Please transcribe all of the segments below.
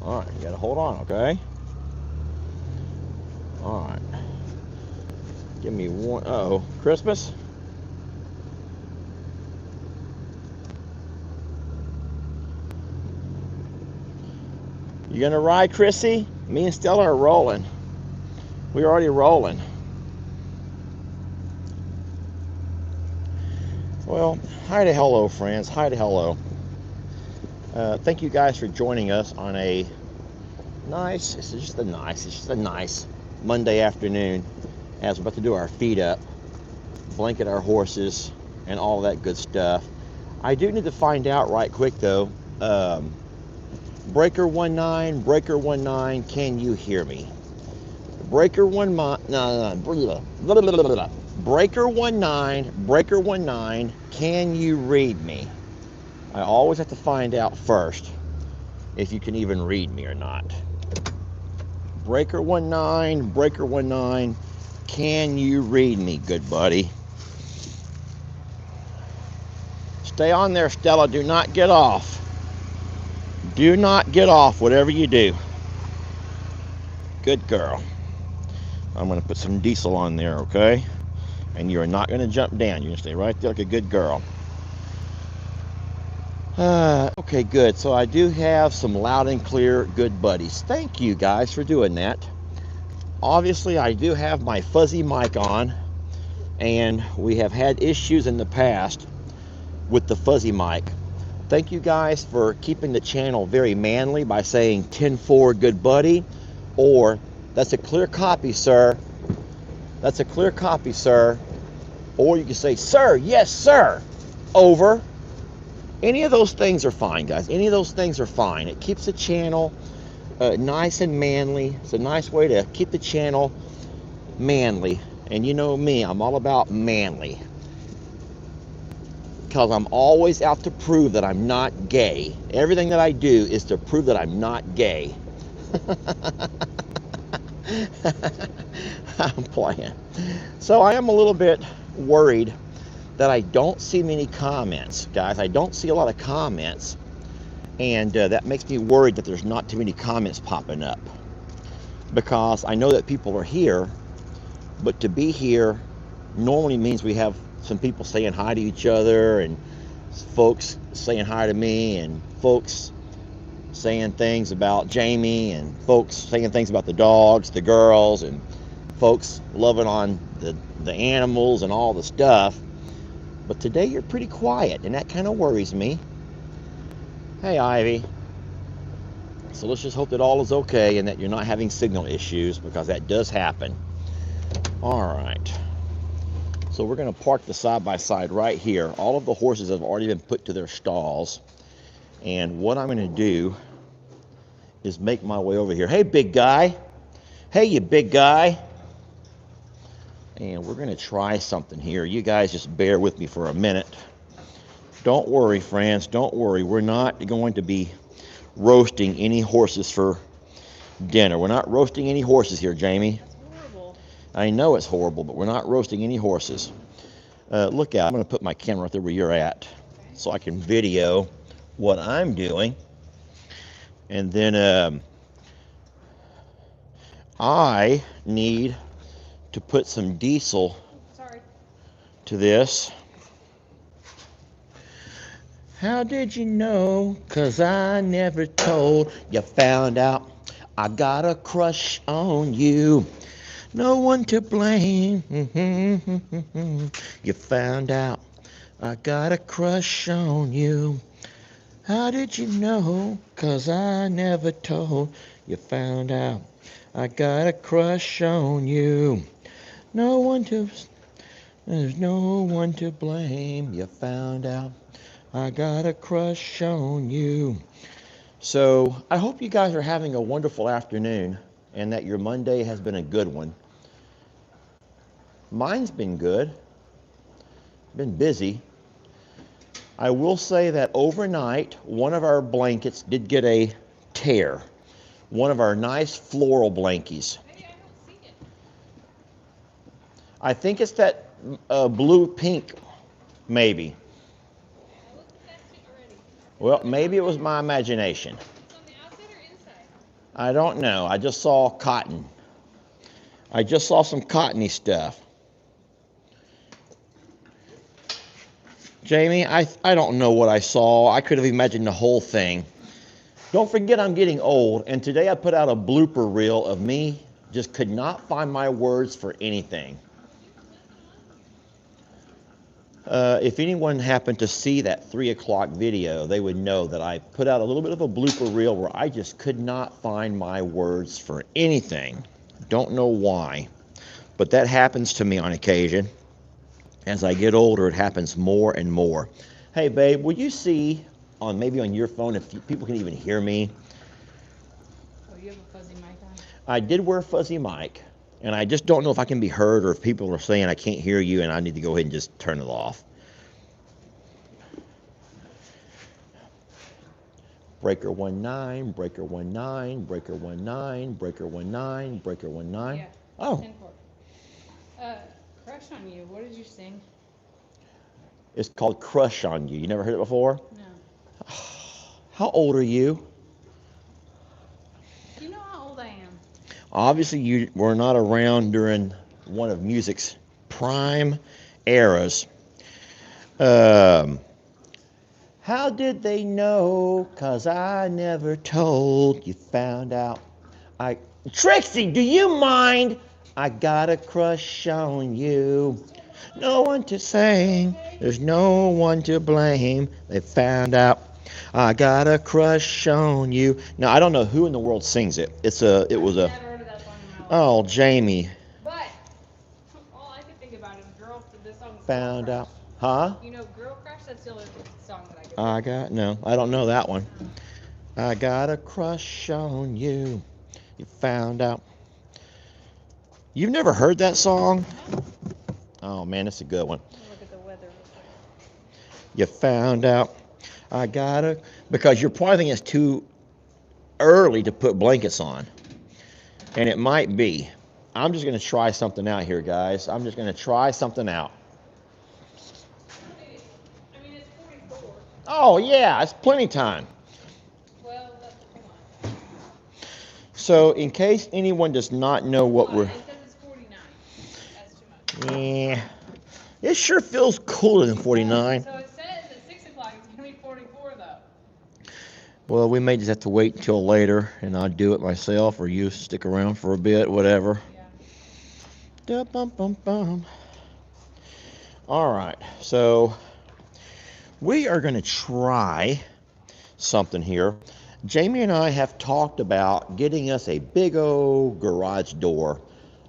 All right, you gotta hold on, okay? All right. Give me one. Uh-oh, Christmas? You gonna ride, Chrissy? Me and Stella are rolling. We're already rolling. Well, hi to hello, friends. Hi to hello. Thank you guys for joining us on a it's just a nice Monday afternoon as we're about to do our feed up, blanket our horses, and all that good stuff. I do need to find out right quick though. Breaker 19, can you hear me? Breaker 19, no, blah, blah, blah, blah. Breaker 19, can you read me? I always have to find out first if you can even read me or not. Breaker 19, can you read me, good buddy? Stay on there, Stella. Do not get off. Do not get off, whatever you do. Good girl. I'm going to put some diesel on there, okay? And you're not going to jump down. You're going to stay right there like a good girl. Okay, good. So I do have some loud and clear good buddies. Thank you guys for doing that. Obviously, I do have my fuzzy mic on, and we have had issues in the past with the fuzzy mic. Thank you guys for keeping the channel very manly by saying 10-4 good buddy, or that's a clear copy, sir. That's a clear copy, sir. Or you can say, sir, yes, sir. Over. Any of those things are fine, guys. Any of those things are fine. It keeps the channel nice and manly. It's a nice way to keep the channel manly. And you know me, I'm all about manly. Because I'm always out to prove that I'm not gay. Everything that I do is to prove that I'm not gay. I'm playing. So I am a little bit worried that I don't see many comments, guys. I don't see a lot of comments. And that makes me worried that there's not too many comments popping up. Because I know that people are here, but to be here normally means we have some people saying hi to each other, and folks saying hi to me, and folks saying things about Jamie, and folks saying things about the dogs, the girls, and folks loving on the animals and all the stuff. But today you're pretty quiet, and that kind of worries me. Hey, Ivy. So let's just hope that all is okay and that you're not having signal issues, because that does happen. All right. So we're going to park the side-by-side right here. All of the horses have already been put to their stalls. And what I'm going to do is make my way over here. Hey, big guy. Hey, you big guy. And we're going to try something here. You guys just bear with me for a minute. Don't worry, friends. Don't worry. We're not going to be roasting any horses for dinner. We're not roasting any horses here, Jamie. It's horrible. I know it's horrible, but we're not roasting any horses. Look out. I'm going to put my camera right there where you're at so I can video what I'm doing. And then I need to put some diesel to this. How did you know? 'Cause I never told. You found out I got a crush on you. No one to blame. You found out I got a crush on you. How did you know? 'Cause I never told. You found out I got a crush on you. There's no one to blame. You found out I got a crush on you. So I hope you guys are having a wonderful afternoon and that your Monday has been a good one. Mine's been good. Been busy. I will say that overnight, one of our blankets did get a tear. One of our nice floral blankies. Maybe I don't see it. I think it's that blue pink, maybe. I looked at that already. Well, maybe it was my imagination. It's on the outside or inside? I don't know. I just saw cotton. I just saw some cottony stuff. Jamie, I don't know what I saw. I could have imagined the whole thing. Don't forget I'm getting old, and today I put out a blooper reel of me just could not find my words for anything. If anyone happened to see that 3 o'clock video, they would know that I put out a little bit of a blooper reel where I just could not find my words for anything. Don't know why, but that happens to me on occasion. As I get older, it happens more and more. Hey, babe, will you see maybe on your phone if people can even hear me? Oh, you have a fuzzy mic on? I did wear a fuzzy mic, and I just don't know if I can be heard or if people are saying I can't hear you and I need to go ahead and just turn it off. Breaker 19, breaker 19, breaker 19, breaker 19, breaker 19. Yeah. Oh. 10-4. Crush on You. What did you sing? It's called Crush on You. You never heard it before? No. How old are you? Do you know how old I am? Obviously, you were not around during one of music's prime eras. How did they know? 'Cause I never told. You found out. Trixie, do you mind? I got a crush on you. No one to sing. There's no one to blame. They found out. I got a crush on you. Now I don't know who in the world sings it. It was a. I've never heard of that song in my life. Oh, Jamie. But all I could think about is this song is Found Girl out. Crush. Huh? You know Girl Crush? That's the only song that I could I don't know that one. I got a crush on you. You found out. You've never heard that song? Oh man, it's a good one. Look at the weather real quick. You found out. Because you're probably thinking it's too early to put blankets on. And it might be. I'm just going to try something out here, guys. I'm just going to try something out. I mean, it's 44. Oh, yeah, it's plenty time. Well, come on. So, in case anyone does not know what we're... It says it's 49. That's too much. Yeah. It sure feels cooler than 49. So it says at 6 o'clock it's going to be 44, though. Well, we may just have to wait until later, and I'll do it myself, or you stick around for a bit, whatever. Yeah. Da-bum-bum-bum. All right, so we are going to try something here. Jamie and I have talked about getting us a big old garage door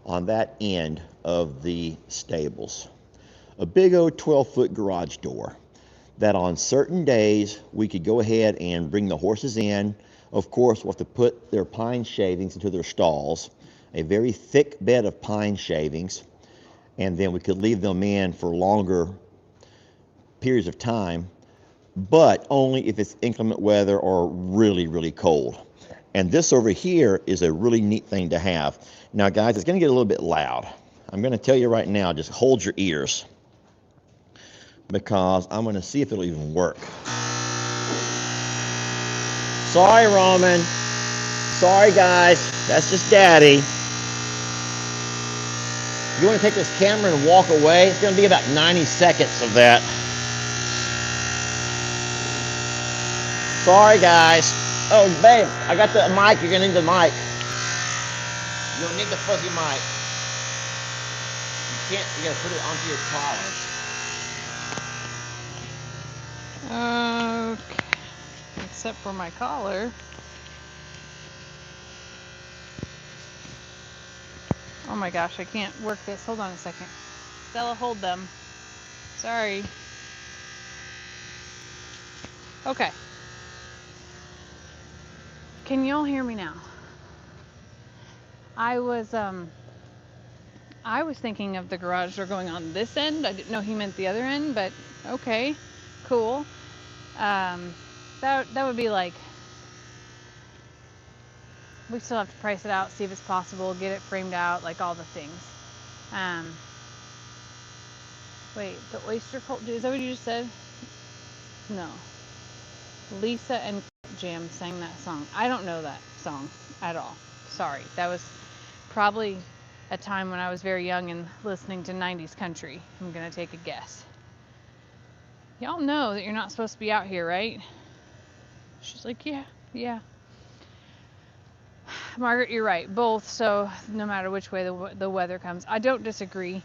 on that end of the stables. A big old 12-foot garage door that on certain days we could go ahead and bring the horses in. Of course, we'll have to put their pine shavings into their stalls, a very thick bed of pine shavings, and then we could leave them in for longer periods of time, but only if it's inclement weather or really, really cold. And this over here is a really neat thing to have. Now, guys, it's going to get a little bit loud. I'm going to tell you right now, just hold your ears, because I'm going to see if it'll even work. Sorry, Roman. Sorry, guys. That's just Daddy. You want to take this camera and walk away? It's going to be about 90 seconds of that. Sorry, guys. Oh, babe, I got the mic. You're going to need the mic. You don't need the fuzzy mic. You can't. You got to put it onto your collar. Okay. Except for my collar. Oh my gosh, I can't work this. Hold on a second. Stella, hold them. Sorry. Okay. Can y'all hear me now? I was thinking of the garage door going on this end. I didn't know he meant the other end, but okay, cool. That would be like, we still have to price it out, see if it's possible, get it framed out, like all the things. Wait, the oyster cult, is that what you just said? No. Lisa and Jam sang that song. I don't know that song at all. Sorry. That was probably a time when I was very young and listening to 90s country. I'm going to take a guess. Y'all know that you're not supposed to be out here, right? She's like, yeah. Margaret, you're right. Both, so no matter which way the weather comes. I don't disagree.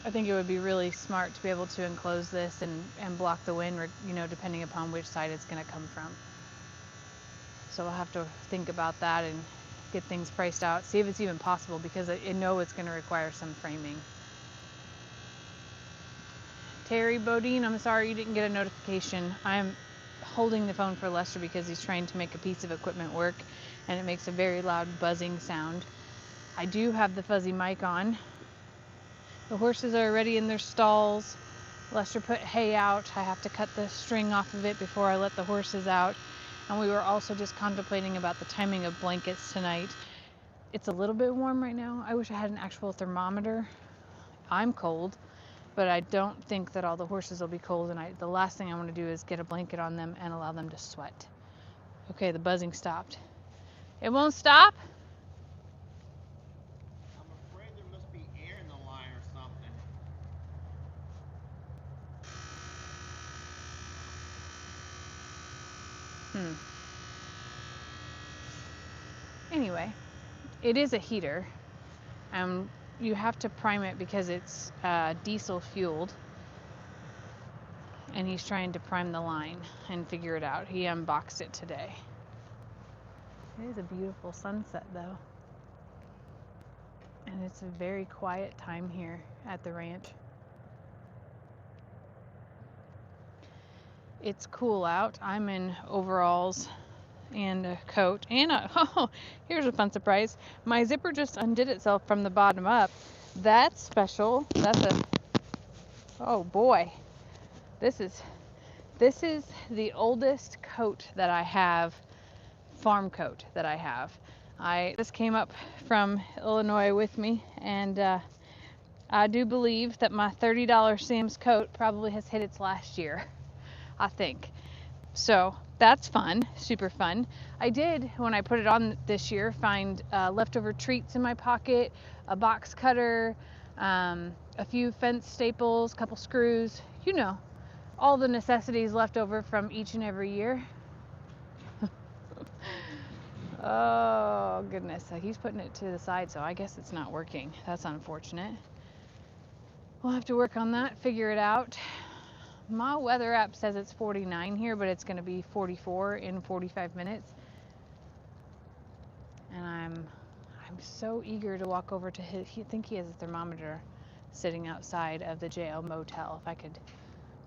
I think it would be really smart to be able to enclose this and block the wind, depending upon which side it's going to come from. So we'll have to think about that and get things priced out, see if it's even possible, because I know it's going to require some framing. Terry Bodine, I'm sorry you didn't get a notification. I'm holding the phone for Lester because he's trying to make a piece of equipment work, and it makes a very loud buzzing sound. I do have the fuzzy mic on. The horses are already in their stalls. Lester put hay out. I have to cut the string off of it before I let the horses out. And we were also just contemplating about the timing of blankets tonight. It's a little bit warm right now. I wish I had an actual thermometer. I'm cold, but I don't think that all the horses will be cold, and the last thing I want to do is get a blanket on them and allow them to sweat. Okay, the buzzing stopped. It won't stop? I'm afraid there must be air in the line or something. Anyway, it is a heater. You have to prime it because it's diesel fueled, and he's trying to prime the line and figure it out. He unboxed it today. It is a beautiful sunset though, and it's a very quiet time here at the ranch. It's cool out. I'm in overalls and a coat, and here's a fun surprise. My zipper just undid itself from the bottom up. That's special. Oh boy, this is the oldest coat that I have, farm coat that I have. This came up from Illinois with me, and I do believe that my $30 Sam's coat probably has hit its last year, I think. So that's fun, super fun. I did, when I put it on this year, find leftover treats in my pocket, a box cutter, a few fence staples, a couple screws, all the necessities left over from each and every year. Oh goodness, he's putting it to the side, so I guess it's not working. That's unfortunate. We'll have to work on that, figure it out. My weather app says it's 49 here, but it's going to be 44 in 45 minutes. And I'm so eager to walk over to I think he has a thermometer sitting outside of the jail motel. If I could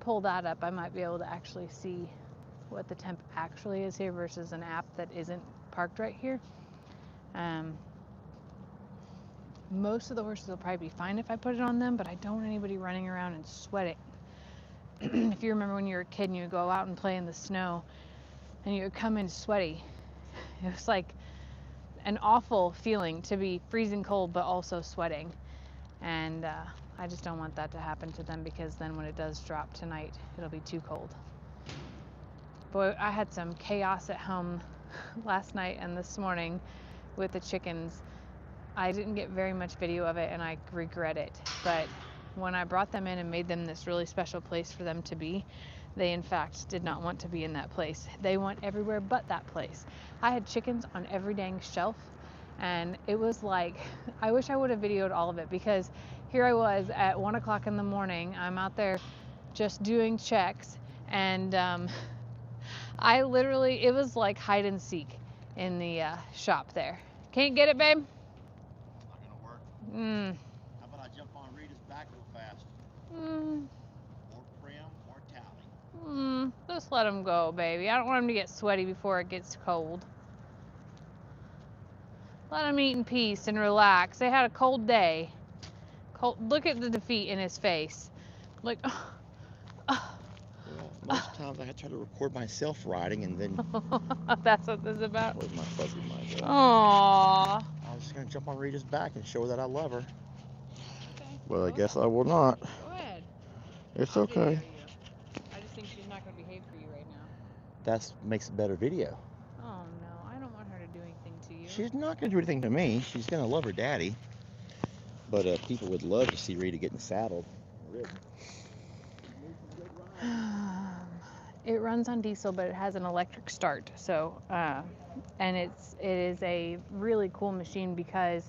pull that up, I might be able to actually see what the temp actually is here versus an app that isn't parked right here. Most of the horses will probably be fine if I put it on them, but I don't want anybody running around and sweating. If you remember when you were a kid and you would go out and play in the snow and you would come in sweaty, it was like an awful feeling to be freezing cold but also sweating. And I just don't want that to happen to them, because then when it does drop tonight, it'll be too cold. Boy, I had some chaos at home last night and this morning with the chickens. I didn't get very much video of it, and I regret it. But when I brought them in and made them this really special place for them to be, they in fact did not want to be in that place. They went everywhere but that place. I had chickens on every dang shelf, and it was like, I wish I would have videoed all of it, because here I was at 1 o'clock in the morning. I'm out there just doing checks, and I literally, it was like hide and seek in the shop there. Can't get it, babe? Not gonna work. How about I jump on Rita's back real fast? More prim, more tally. Just let him go, baby. I don't want him to get sweaty before it gets cold. Let him eat in peace and relax. They had a cold day. Look at the defeat in his face. Like, Well, most times I try to record myself riding, and then that's what this is about. Where's my fuzzy mic? Aww. I was just gonna jump on Rita's back and show her that I love her. Okay. Well, I guess I will not. Go ahead. It's I'll okay. video you. I just think she's not gonna behave for you right now. that makes a better video. Oh no, I don't want her to do anything to you. She's not going to do anything to me. She's going to love her daddy. But people would love to see Rita getting saddled. It runs on diesel, but it has an electric start. So, and it is a really cool machine because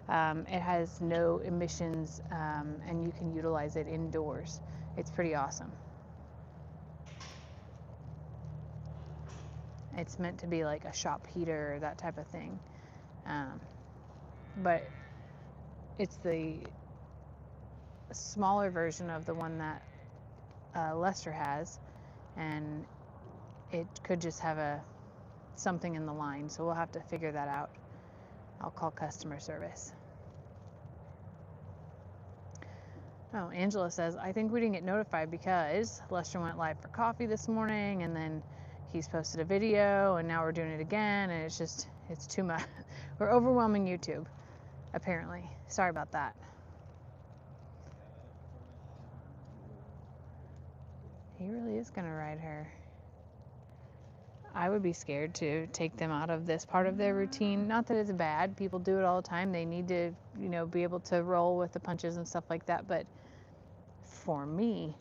it has no emissions, and you can utilize it indoors. It's pretty awesome. It's meant to be like a shop heater, that type of thing. But it's the smaller version of the one that Lester has, and it could just have something in the line, so we'll have to figure that out. I'll call customer service. Oh, Angela says, I think we didn't get notified because Lester went live for coffee this morning, and then he's posted a video, and now we're doing it again, and it's too much. We're overwhelming YouTube, apparently. Sorry about that. He really is going to ride her. I would be scared to take them out of this part of their routine. Not that it's bad. People do it all the time. They need to, be able to roll with the punches and stuff like that. But for me,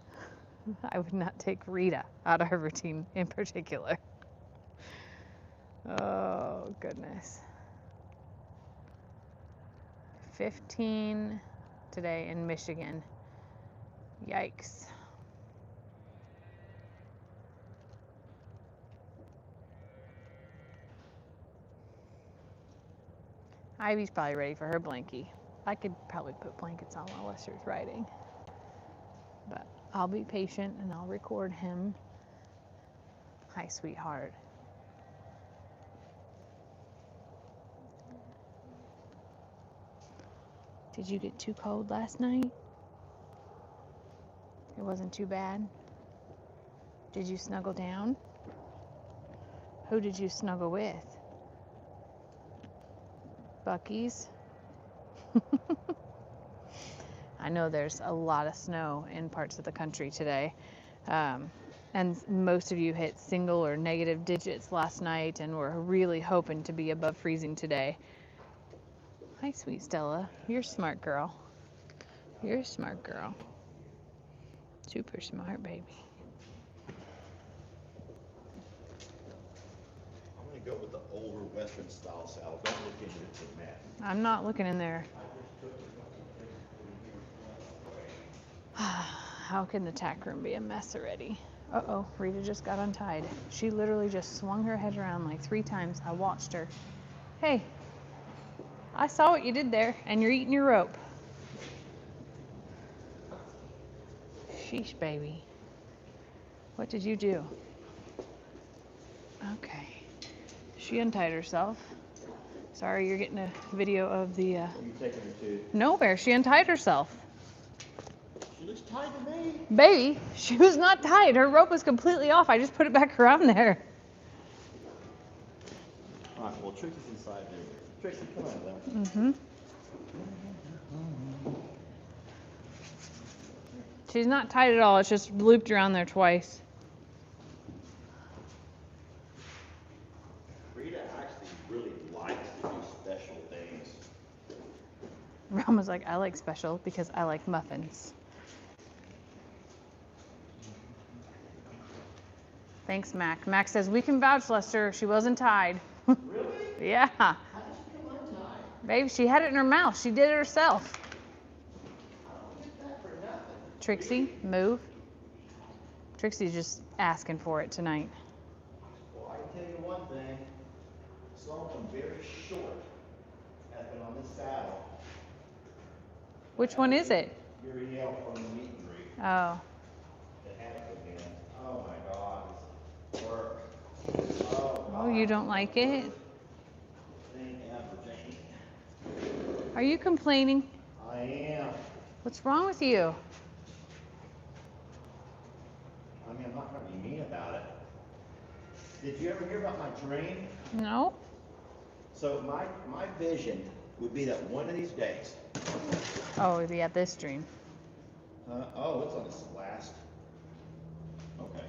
I would not take Rita out of her routine in particular. Oh, goodness. 15 today in Michigan. Yikes. Ivy's probably ready for her blankie. I could probably put blankets on while Lester's riding. But I'll be patient and I'll record him. Hi, sweetheart. Did you get too cold last night? It wasn't too bad? Did you snuggle down? Who did you snuggle with? Bucky's? I know there's a lot of snow in parts of the country today. And most of you hit single or negative digits last night, and we're really hoping to be above freezing today. Hi, sweet Stella. You're a smart girl. You're a smart girl. Super smart, baby. I'm going to go with the older Western style saddle. Don't look into it for Matt. I'm not looking in there. How can the tack room be a mess already? Uh-oh, Rita just got untied. She literally just swung her head around like 3 times. I watched her. Hey, I saw what you did there, and you're eating your rope. Sheesh, baby. What did you do? Okay. She untied herself. Sorry, you're getting a video of the... You taking her to? Nowhere. She untied herself. She looks tied to me. Baby, she was not tied. Her rope was completely off. I just put it back around there. All right, well, Trixie's inside there. Trixie, come on, though. Mm-hmm. She's not tied at all. It's just looped around there twice. Rita actually really likes to do special things. Ron was like, I like special because I like muffins. Thanks, Mac. Mac says, we can vouch, Lester. She wasn't tied. Really? Yeah. How did she come untied? Babe, she had it in her mouth. She did it herself. I don't get that for nothing. Trixie, move. Trixie's just asking for it tonight. Well, I can tell you one thing. Someone very short has been on this saddle. Which one is it? Uriel from the meet and greet. Oh. It had to be. Oh my God. It's work. Oh, you don't like it? Thing ever, Jane. Are you complaining? I am. What's wrong with you? I mean, I'm not going to be mean about it. Did you ever hear about my dream? No. So my vision would be that one of these days. Oh, yeah, this dream. Oh, it's on its last. Okay.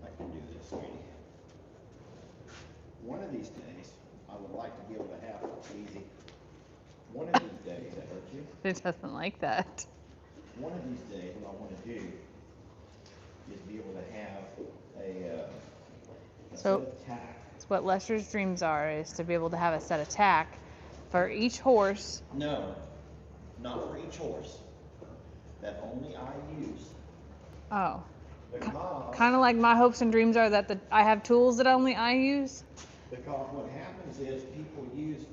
I can do this. one of these days, I would like to be able to have, easy, one of these days, that hurt you? It doesn't like that. One of these days, what I want to do is be able to have a set of tack. It's what Lester's dreams are, is to be able to have a set of tack for each horse. No, not for each horse. That only I use. Oh. Because, Kind of like my hopes and dreams are that I have tools that only I use. because what happens is people use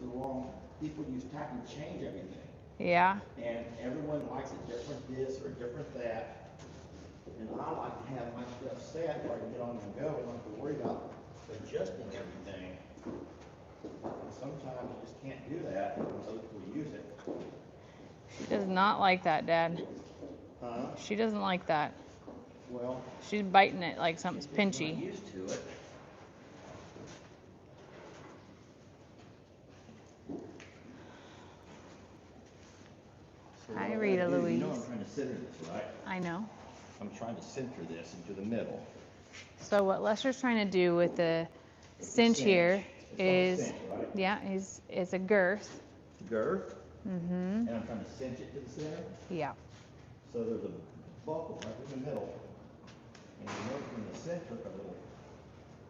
tack and change everything. Yeah. And everyone likes a different this or a different that. And I like to have my stuff set where I can get on and go and don't have to worry about adjusting everything. And sometimes you just can't do that when other people use it. She does not like that, Dad. Huh? She doesn't like that. Well, she's biting it like something's pinchy. Not used to it. So Hi, Rita Louise. You know I'm trying to center this, right? I know. I'm trying to center this into the middle. So what Lester's trying to do with the cinch here is, cinch, right? yeah, is a girth. Girth? Mm-hmm. And I'm trying to cinch it to the center? Yeah. So there's a buckle right in the middle. And you know from the center,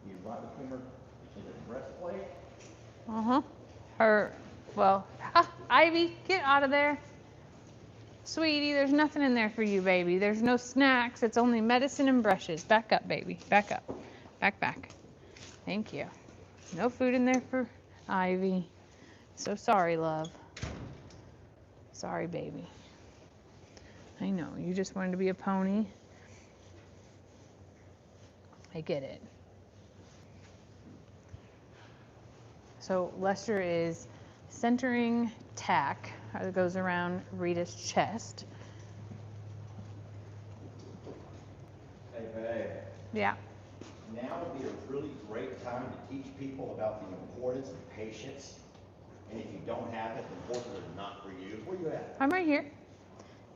you right between her, is it breastplate? Uh-huh. Ivy, get out of there. Sweetie, there's nothing in there for you, baby. There's no snacks. It's only medicine and brushes. Back up, baby. Back up. Back. Thank you. No food in there for Ivy. So sorry, love. Sorry, baby. I know. You just wanted to be a pony. I get it. So Lester is centering tack that goes around Rita's chest. Hey, babe. Yeah. Now would be a really great time to teach people about the importance of patience. And if you don't have it, the horses are not for you. Where you at? I'm right here.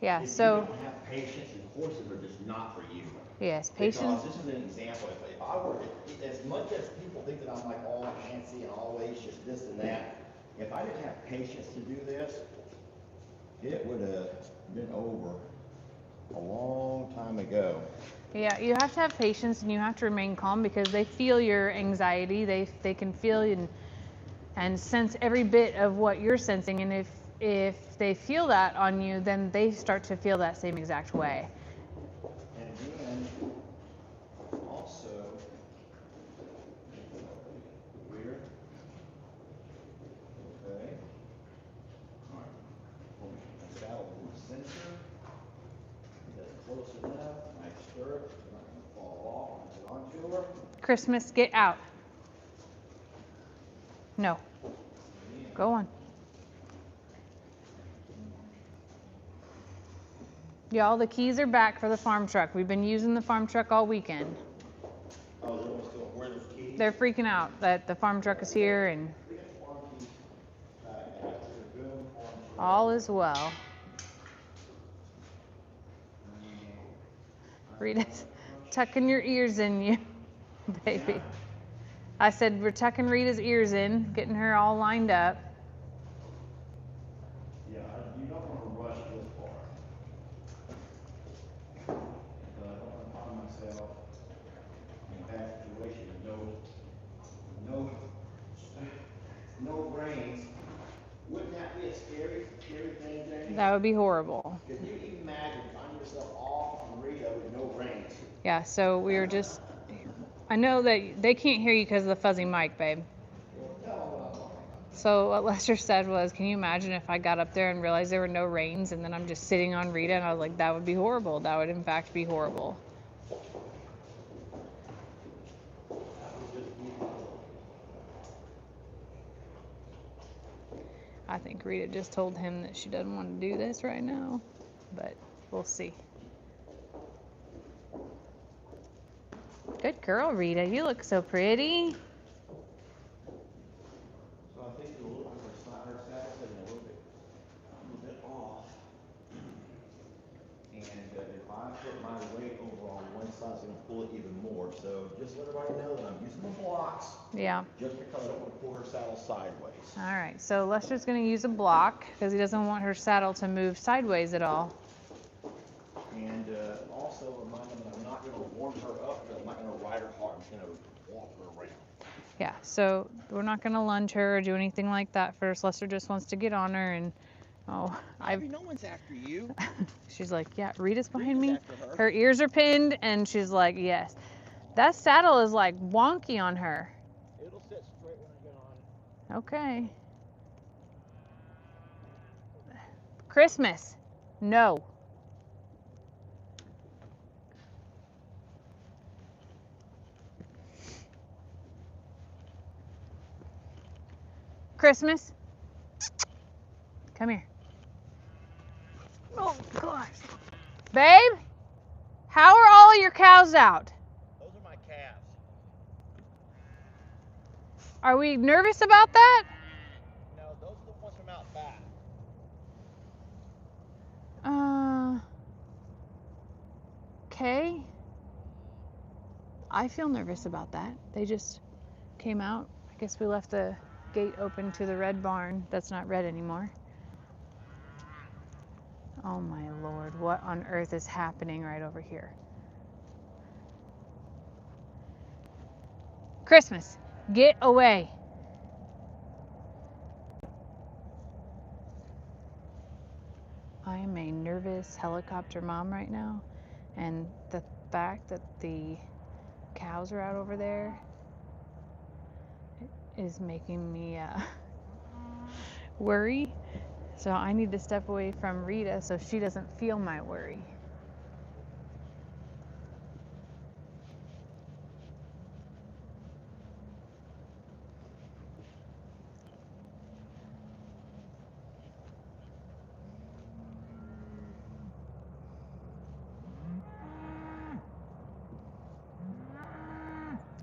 Yeah, if so. you don't have patience, the horses are just not for you. Yes, patience. Because this is an example. If I were, as much as people think that I'm like all fancy and always just this and that, if I didn't have patience to do this, it would have been over a long time ago. Yeah, you have to have patience and you have to remain calm because they feel your anxiety. They can feel and sense every bit of what you're sensing. And if they feel that on you, then they start to feel that same exact way. And then also, here, okay, all right, hold my saddle in the center, that's close enough, nice stirrup, it's not going to fall off when I get onto her. Christmas, get out. No. Go on. Y'all, the keys are back for the farm truck. We've been using the farm truck all weekend. Oh, they're still wearing those keys? They're freaking out that the farm truck is here and all is well. Rita's tucking your ears in you, baby. I said we're tucking Rita's ears in, getting her all lined up. Yeah, you don't want to rush this part. I don't want to find myself in a bad situation with no brains. Wouldn't that be a scary thing, Jamie? That would be horrible. Could you imagine finding yourself off on Rita with no brains? Yeah, so we were just, I know that they can't hear you because of the fuzzy mic, babe. So what Lester said was, can you imagine if I got up there and realized there were no reins and then I'm just sitting on Rita, and I was like, that would be horrible. That would in fact be horrible. I think Rita just told him that she doesn't want to do this right now, but we'll see. Good girl, Rita. You look so pretty. So I think a little bit of a slider saddle sitting a little bit off. And And if I put my weight over on one side, it's going to pull it even more. So just let everybody know that I'm using the blocks. Yeah. Just because I don't want to pull her saddle sideways. All right, so Lester's going to use a block because he doesn't want her saddle to move sideways at all. And also remind them that I'm not going to warm her up, because I'm not going to ride her hard. I'm just going to walk her around. Yeah, so we're not going to lunge her or do anything like that first. Lester just wants to get on her and, oh, No one's after you. She's like, yeah, Rita's behind Rita's me. after her. Her ears are pinned, and she's like, yes. That saddle is like wonky on her. It'll sit straight when I get on. Okay. Christmas. No. Christmas. Come here. Oh, gosh. Babe, how are all your cows out? Those are my calves. Are we nervous about that? No, those are the ones from out back. Okay. I feel nervous about that. They just came out. I guess we left the gate open to the red barn. That's not red anymore. Oh my Lord, what on earth is happening right over here? Christmas, get away. I am a nervous helicopter mom right now, and the fact that the cows are out over there is making me worry. So I need to step away from Rita so she doesn't feel my worry.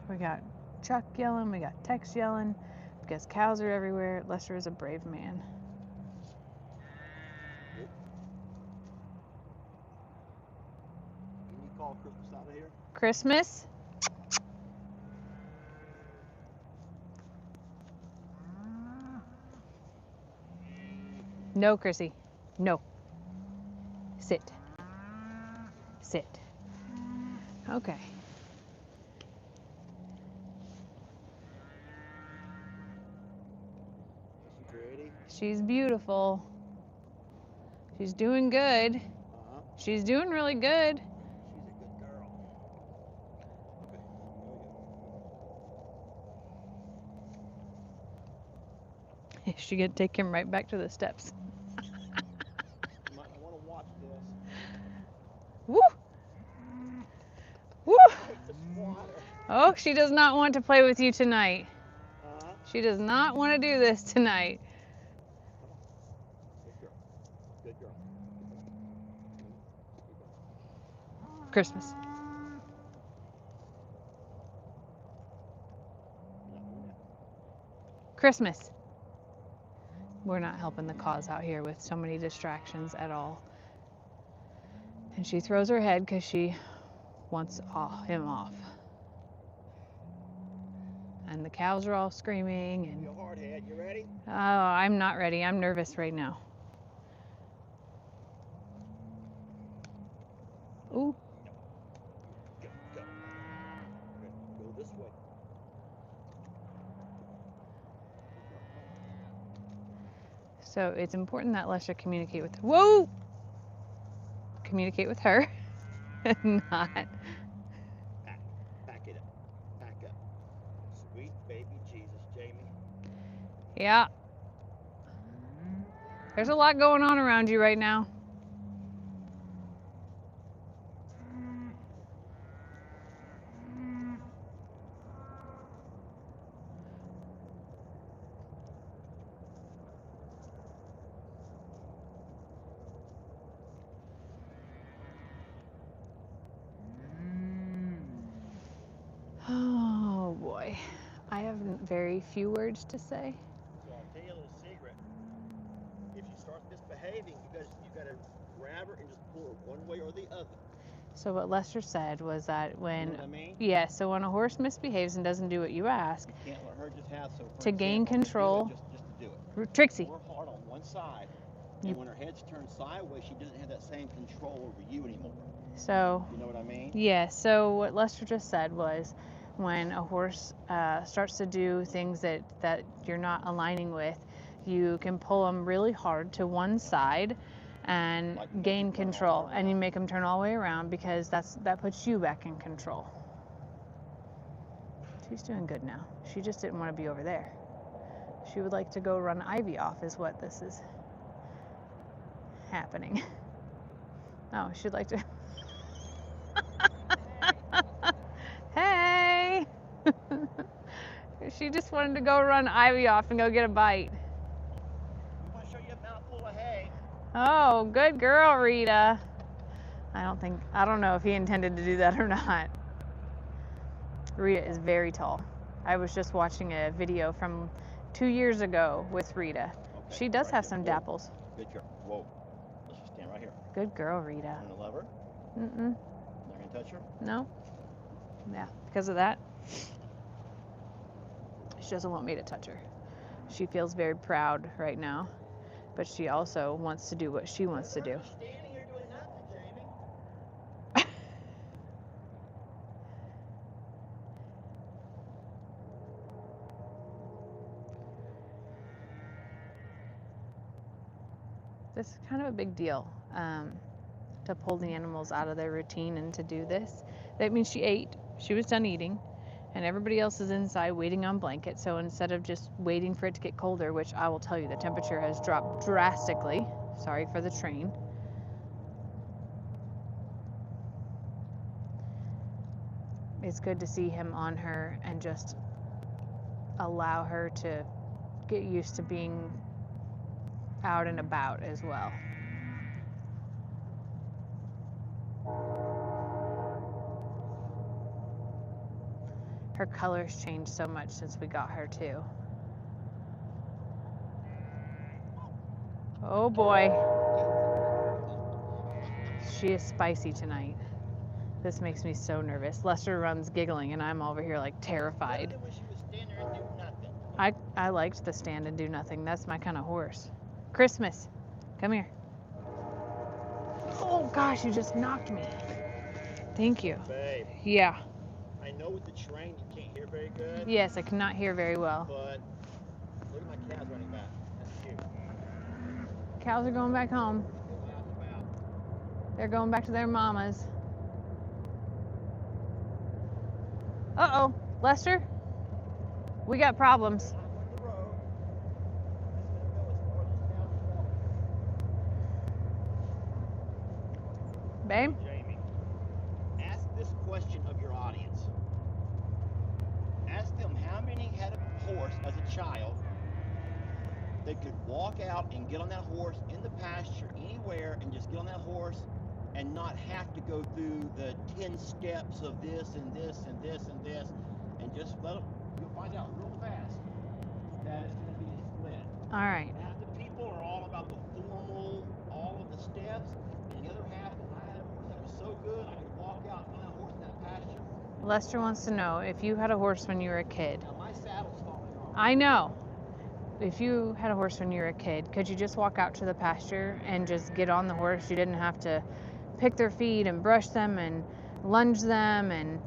We got Chuck yelling, we got Tex yelling, because cows are everywhere. Lester is a brave man. Can you call Christmas out of here? Christmas? No, Chrissy. No. Sit. Sit. Okay. Is she pretty? She's beautiful. She's doing good. She's doing really good. She's a good girl. Okay, there we go. Is she gonna take him right back to the steps? You might want to watch this. Woo! Woo! Oh, she does not want to play with you tonight. She does not want to do this tonight. Good girl. Good girl. Christmas. Christmas. We're not helping the cause out here with so many distractions at all. And she throws her head because she wants him off. And the cows are all screaming. And Your hard head, you ready? oh, I'm not ready. I'm nervous right now. Ooh. Go, go. Go this way. So it's important that Lester communicate with communicate with her, not. Back it up. Back up. Sweet baby Jesus, Jamie. Yeah. There's a lot going on around you right now. Oh boy. I have very few words to say. So I'll tell you a little secret. If you start misbehaving, you gotta grab her and just pull her one way or the other. So what Lester said was that when, You know what I mean? yeah, so when a horse misbehaves and doesn't do what you ask, You can't let her just have, so for to gain example, control, just to do it. Trixie, Pull her hard on one side, and when her head's turned sideways, she doesn't have that same control over you anymore. So, you know what I mean? Yeah, so what Lester just said was when a horse starts to do things that you're not aligning with, you can pull them really hard to one side and Like gain control, and you make them turn all the way around because that puts you back in control. She's doing good now. She just didn't want to be over there. She would like to go run Ivy off is what this is happening. Oh, she'd like to... Hey! She just wanted to go run Ivy off and go get a bite. We want to show you a mouthful of hay. Oh, good girl, Rita. I don't know if he intended to do that or not. Rita is very tall. I was just watching a video from 2 years ago with Rita. Okay, she does have some dapples. Good girl. Whoa. Let's just stand right here. Good girl, Rita. I'm gonna love her. Mm-mm. Not gonna touch her? No. Yeah, because of that. She doesn't want me to touch her. She feels very proud right now, but she also wants to do what she wants to do. Standing here doing nothing, Jamie. This is kind of a big deal to pull the animals out of their routine and to do this. That means she ate, she was done eating, and everybody else is inside waiting on blankets. So instead of just waiting for it to get colder, which I will tell you the temperature has dropped drastically, sorry for the train. It's good to see him on her and just allow her to get used to being out and about as well. Her color's changed so much since we got her too. Oh boy. She is spicy tonight. This makes me so nervous. Lester runs giggling and I'm over here like terrified. I liked the stand and do nothing. That's my kind of horse. Christmas, come here. Oh gosh, you just knocked me. Thank you. Babe. Yeah. I know with the train you can't hear very good. Yes, I cannot hear very well. But look at my cows running back. That's cute. Cows are going back home. They're going back to their mamas. Uh-oh, Lester, we got problems. Babe? Jamie, ask this question of your audience. Ask them how many had a horse as a child that could walk out and get on that horse in the pasture anywhere and just get on that horse and not have to go through the 10 steps of this and this and this and this and just let them. You'll find out real fast that it's going to be a split. All right. Half the people are all about the formal, all of the steps, and the other half, I had a horse that was so good I could walk out and get on that horse in that pasture. Lester wants to know if you had a horse when you were a kid. Now my saddle's falling off. I know. If you had a horse when you were a kid, could you just walk out to the pasture and just get on the horse? You didn't have to pick their feet and brush them and lunge them and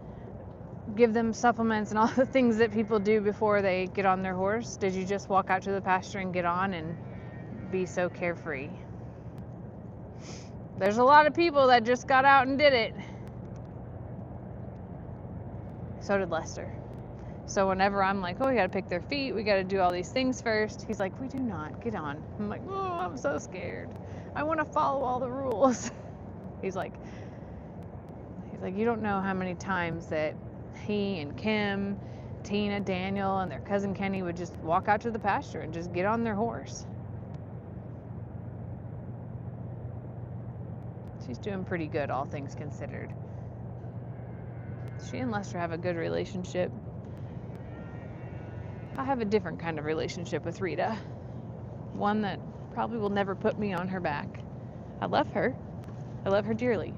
give them supplements and all the things that people do before they get on their horse. Did you just walk out to the pasture and get on and be so carefree? There's a lot of people that just got out and did it. So did Lester. So whenever I'm like, oh, we gotta pick their feet, we gotta do all these things first, he's like, we do not, get on. I'm like, oh, I'm so scared. I wanna follow all the rules. He's like, you don't know how many times that he and Kim, Tina, Daniel, and their cousin Kenny would just walk out to the pasture and just get on their horse. She's doing pretty good, all things considered. She and Lester have a good relationship. I have a different kind of relationship with Rita. One that probably will never put me on her back. I love her. I love her dearly,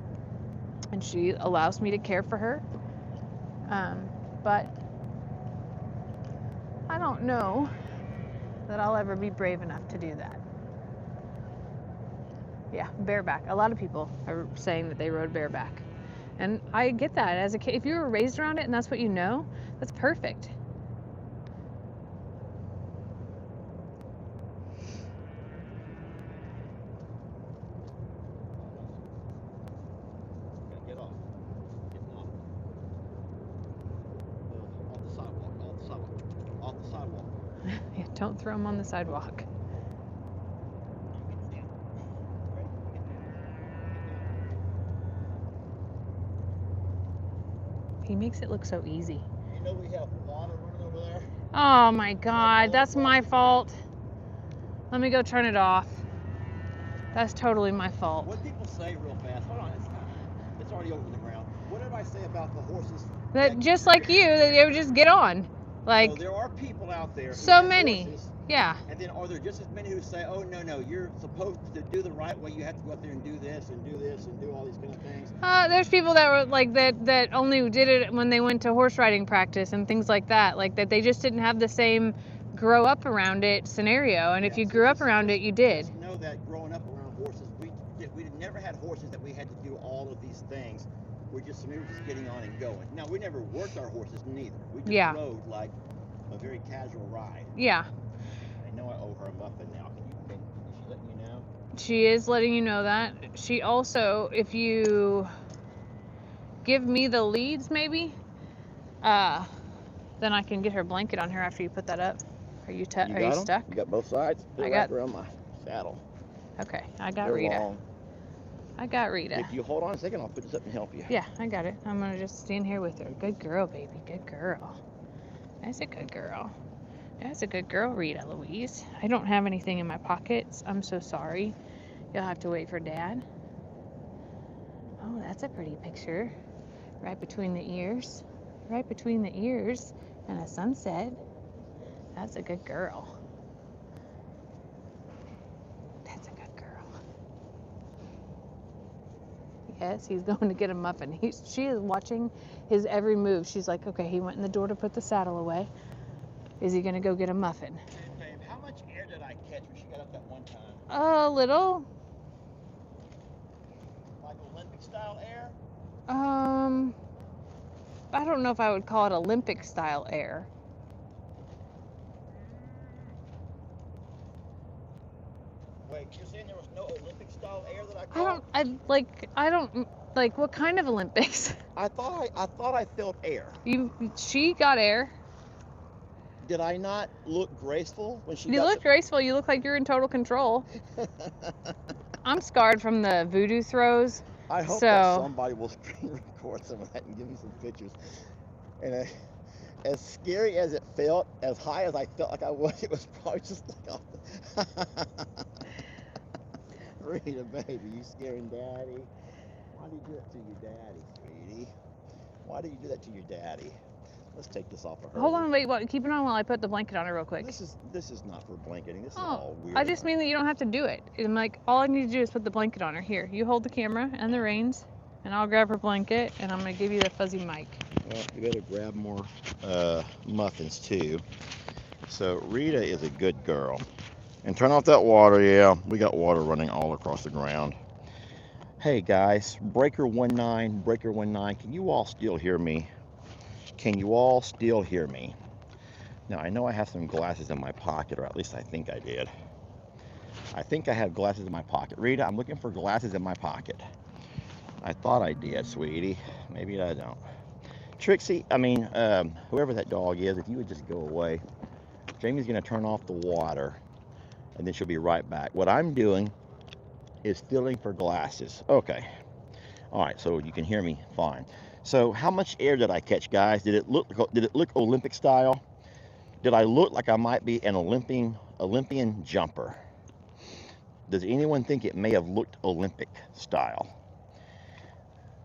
and she allows me to care for her. But I don't know that I'll ever be brave enough to do that. Yeah, bareback. A lot of people are saying that they rode bareback. And I get that. As a kid, if you were raised around it and that's what you know, that's perfect. Get off. Getting off. Off the sidewalk. Off the sidewalk. Off the sidewalk. Yeah, don't throw them on the sidewalk. He makes it look so easy. You know we have water running over there? Oh my God, that's my fault. Let me go turn it off. That's totally my fault. What people say real fast, hold on, it's already over the ground. What did I say about the horses? That just like you, that they would just get on. Like, so there are people out there who so have many. Horses, yeah. And then are there just as many who say, oh no, you're supposed to do the right way, you have to go out there and do this and do this and do all these kind of things? There's people that were like that only did it when they went to horse riding practice and things like that. Like that they just didn't have the same grow up around it scenario. And if you grew up around it, you did. Just know that growing up around horses, we never had horses that we had to do all of these things. We were just getting on and going. Now we never worked our horses neither. We just rode like a very casual ride. Yeah. I know I owe her a muffin now. Is she letting you know? She is letting you know that. She also, if you give me the leads maybe, then I can get her blanket on her after you put that up. Are you stuck? You got both sides? I got around my saddle. Okay, I got They're Rita. Long. I got Rita. If you hold on a second, I'll put this up and help you. Yeah, I got it. I'm gonna just stand here with her. Good girl, baby. Good girl. That's a good girl. That's a good girl, Rita Louise. I don't have anything in my pockets. I'm so sorry. You'll have to wait for Dad. Oh, that's a pretty picture. Right between the ears. Right between the ears and a sunset. That's a good girl. That's a good girl. Yes, he's going to get a muffin. She is watching his every move. She's like, okay, he went in the door to put the saddle away. Is he going to go get a muffin? Hey, babe, how much air did I catch when she got up that one time? A little. Like Olympic style air? I don't know if I would call it Olympic style air. Wait, you're saying there was no Olympic style air that I caught? I don't like what kind of Olympics? I thought I felt air. She got air. Did I not look graceful when she You look graceful. You look like you're in total control. I'm scarred from the voodoo throws. I hope that somebody will screen record some of that and give me some pictures. And as scary as it felt, as high as I felt like I was, it was probably just like, Rita, baby, you scaring Daddy? Why do you do that to your daddy, sweetie? Why do you do that to your daddy? Let's take this off of her. Hold on, wait, keep it on while I put the blanket on her real quick. This is not for blanketing. This is all weird. I just mean that you don't have to do it. I'm like, all I need to do is put the blanket on her. Here, you hold the camera and the reins, and I'll grab her blanket, and I'm gonna give you the fuzzy mic. Well, you better grab more muffins too. So Rita is a good girl. And turn off that water. Yeah, we got water running all across the ground. Hey guys, breaker 19, can you all still hear me? Can you all still hear me? Now I know I have some glasses in my pocket, or at least I think I did. I think I have glasses in my pocket. Rita, I'm looking for glasses in my pocket. I thought I did, sweetie. Maybe I don't. Trixie, whoever that dog is, if you would just go away. Jamie's gonna turn off the water and then she'll be right back. What I'm doing is filling for glasses. Okay. All right, so you can hear me fine. So how much air did I catch, guys? Did it look Olympic style? Did I look like I might be an Olympian jumper? Does anyone think it may have looked Olympic style?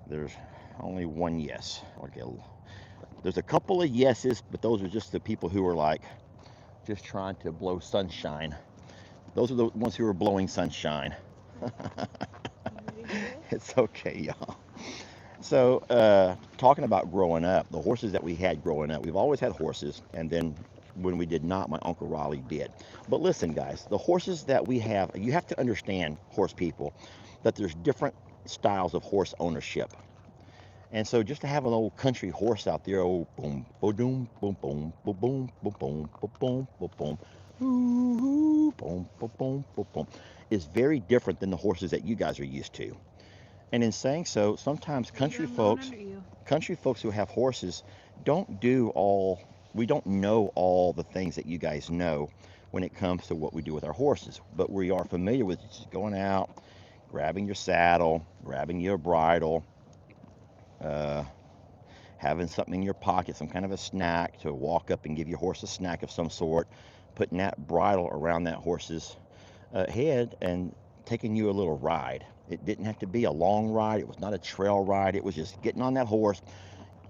There's only one yes. Okay. There's a couple of yeses, but those are just the people who are like just trying to blow sunshine. Those are the ones who are blowing sunshine. It's okay, y'all. So, talking about growing up, the horses that we had growing up, we've always had horses, and then when we did not, my Uncle Raleigh did. But listen, guys, the horses that we have, you have to understand, horse people, that there's different styles of horse ownership. And so just to have an old country horse out there, oh boom, boom, boom, boom, boom, boom, boom, boom, boom, boom, boom, boom, boom, boom, boom, boom, boom, is very different than the horses that you guys are used to. And in saying so, sometimes country folks who have horses don't do all, we don't know all the things that you guys know when it comes to what we do with our horses. But we are familiar with just going out, grabbing your saddle, grabbing your bridle, uh, having something in your pocket, some kind of a snack to walk up and give your horse a snack of some sort, putting that bridle around that horse's head and taking you a little ride. It didn't have to be a long ride. It was not a trail ride. It was just getting on that horse.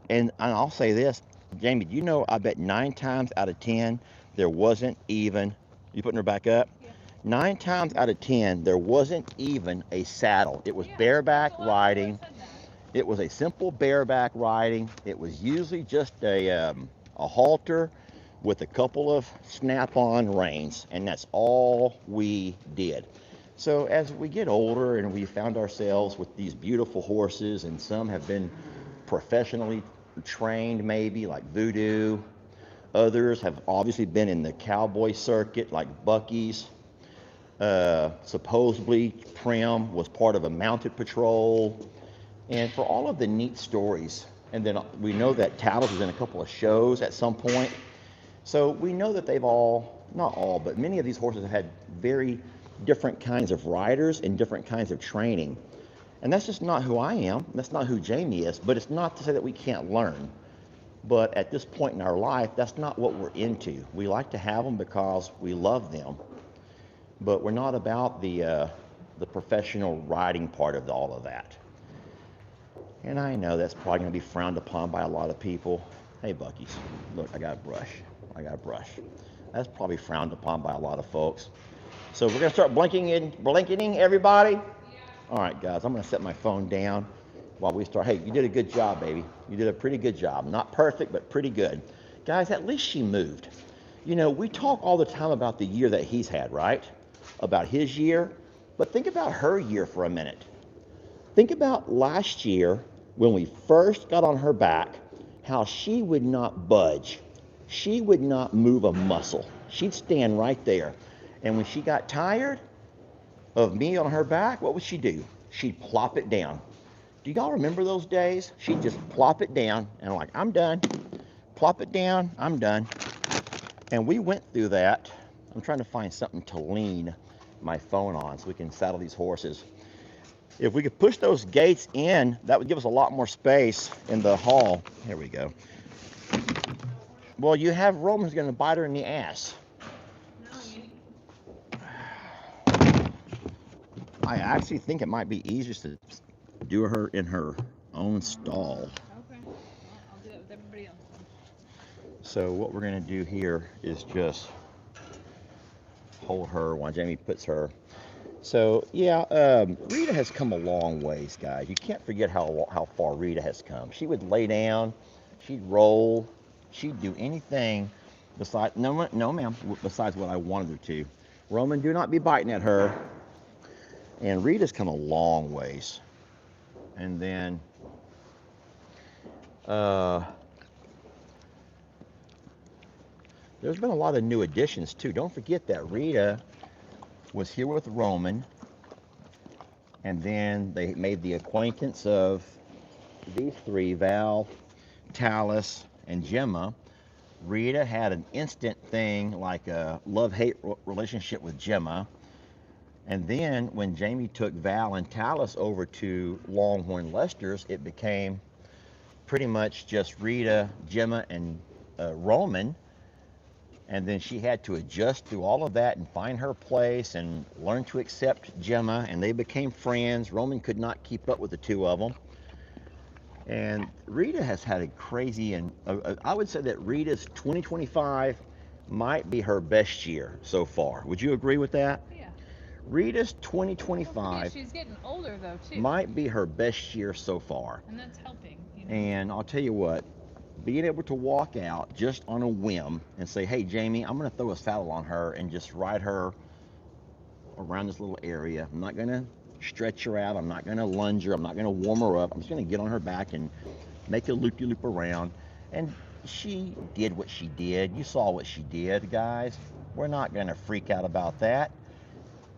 And I'll say this, Jamie, do you know I bet 9 times out of 10 there wasn't even, you putting her back up? Yeah. 9 times out of 10 there wasn't even a saddle. It was Yeah, bareback that's a lot of people riding. have said that. It was a simple bareback riding. It was usually just a halter with a couple of snap-on reins, and that's all we did. So as we get older and we found ourselves with these beautiful horses, and some have been professionally trained maybe, like Voodoo. Others have obviously been in the cowboy circuit, like Bucky's. Supposedly Prim was part of a mounted patrol. And for all of the neat stories, and then we know that Tattles was in a couple of shows at some point. So we know that they've all, not all, but many of these horses have had very different kinds of riders and different kinds of training. And that's just not who I am. That's not who Jamie is. But it's not to say that we can't learn. But at this point in our life, that's not what we're into. We like to have them because we love them. But we're not about the professional riding part of all of that. And I know that's probably going to be frowned upon by a lot of people. Hey, Bucky's, look, I got a brush. I got a brush. That's probably frowned upon by a lot of folks. So we're going to start blanketing everybody? Yeah. All right, guys, I'm going to set my phone down while we start. Hey, you did a good job, baby. You did a pretty good job. Not perfect, but pretty good. Guys, at least she moved. You know, we talk all the time about the year that he's had, right? About his year. But think about her year for a minute. Think about last year when we first got on her back, how she would not budge. She would not move a muscle. She'd stand right there. And when she got tired of me on her back, what would she do? She'd plop it down. Do y'all remember those days? She'd just plop it down and like, I'm done. Plop it down, I'm done. And we went through that. I'm trying to find something to lean my phone on so we can saddle these horses. If we could push those gates in, that would give us a lot more space in the hall. Here we go. Well, you have Roman's going to bite her in the ass. I actually think it might be easier to do her in her own stall. Okay. Well, I'll do that with everybody else then. So what we're going to do here is just hold her while Jamie puts her. So yeah, Rita has come a long ways, guys. You can't forget how far Rita has come. She would lay down, she'd roll, she'd do anything besides no ma'am, besides what I wanted her to. Roman, do not be biting at her. And Rita's come a long ways. And then there's been a lot of new additions too. Don't forget that Rita was here with Roman, and then they made the acquaintance of these three, Val, Talus, and Gemma. Rita had an instant thing, like a love-hate relationship with Gemma. And then when Jamie took Val and Talus over to Longhorn Lester's, it became pretty much just Rita, Gemma, and Roman. And then she had to adjust through all of that and find her place and learn to accept Gemma, and they became friends. Roman could not keep up with the two of them. And Rita has had a crazy, and I would say that Rita's 2025 might be her best year so far. Would you agree with that? Yeah. Rita's Don't forget, 2025 she's getting older though too, might be her best year so far. and that's helping. You know? And I'll tell you what, being able to walk out just on a whim and say, hey, Jamie, I'm going to throw a saddle on her and just ride her around this little area. I'm not going to stretch her out. I'm not going to lunge her. I'm not going to warm her up. I'm just going to get on her back and make a loop-de-loop around. And she did what she did. You saw what she did, guys. We're not going to freak out about that.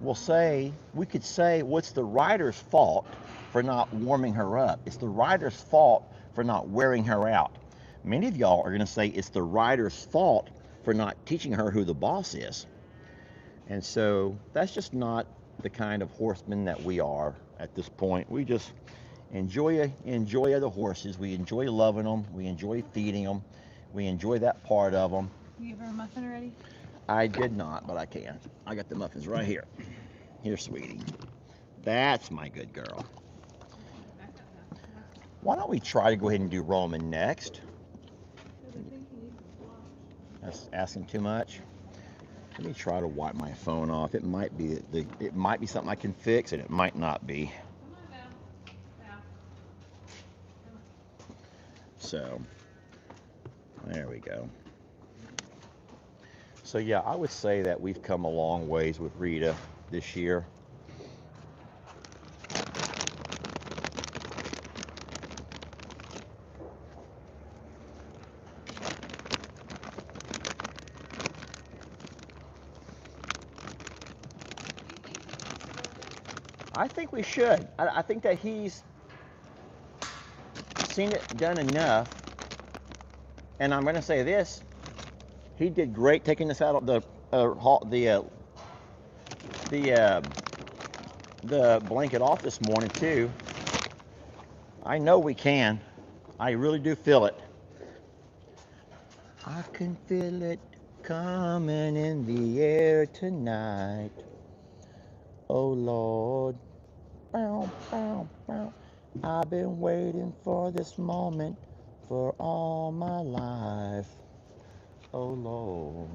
We could say, what's the rider's fault for not warming her up? It's the rider's fault for not wearing her out. Many of y'all are going to say it's the rider's fault for not teaching her who the boss is. And so that's just not the kind of horsemen that we are at this point. We just enjoy the horses. We enjoy loving them. We enjoy feeding them. We enjoy that part of them. You give her a muffin already? I did not, but I can. I got the muffins right here. Here, sweetie. That's my good girl. Why don't we try to go ahead and do Roman next? That's asking too much. Let me try to wipe my phone off. It might be something I can fix, and it might not be. So there we go. So yeah, I would say that we've come a long ways with Rita this year. I think we should. I think that he's seen it done enough. And I'm going to say this: he did great taking this out of the blanket off this morning too. I know we can. I really do feel it. I can feel it coming in the air tonight. Oh Lord. Bow, bow, bow. I've been waiting for this moment for all my life. Oh Lord.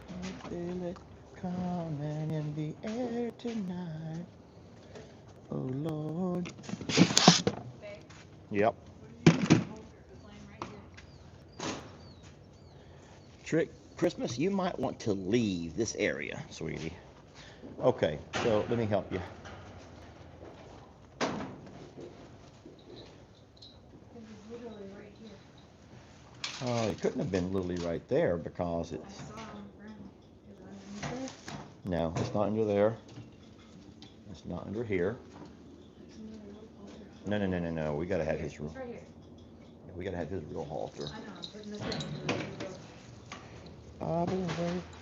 I feel it coming in the air tonight. Oh Lord. Yep. Trick Christmas, you might want to leave this area, sweetie. Okay, so let me help you. It couldn't have been literally right there because it's. No, it's not under there. It's not under here. No. We gotta have his real. We gotta have his real halter.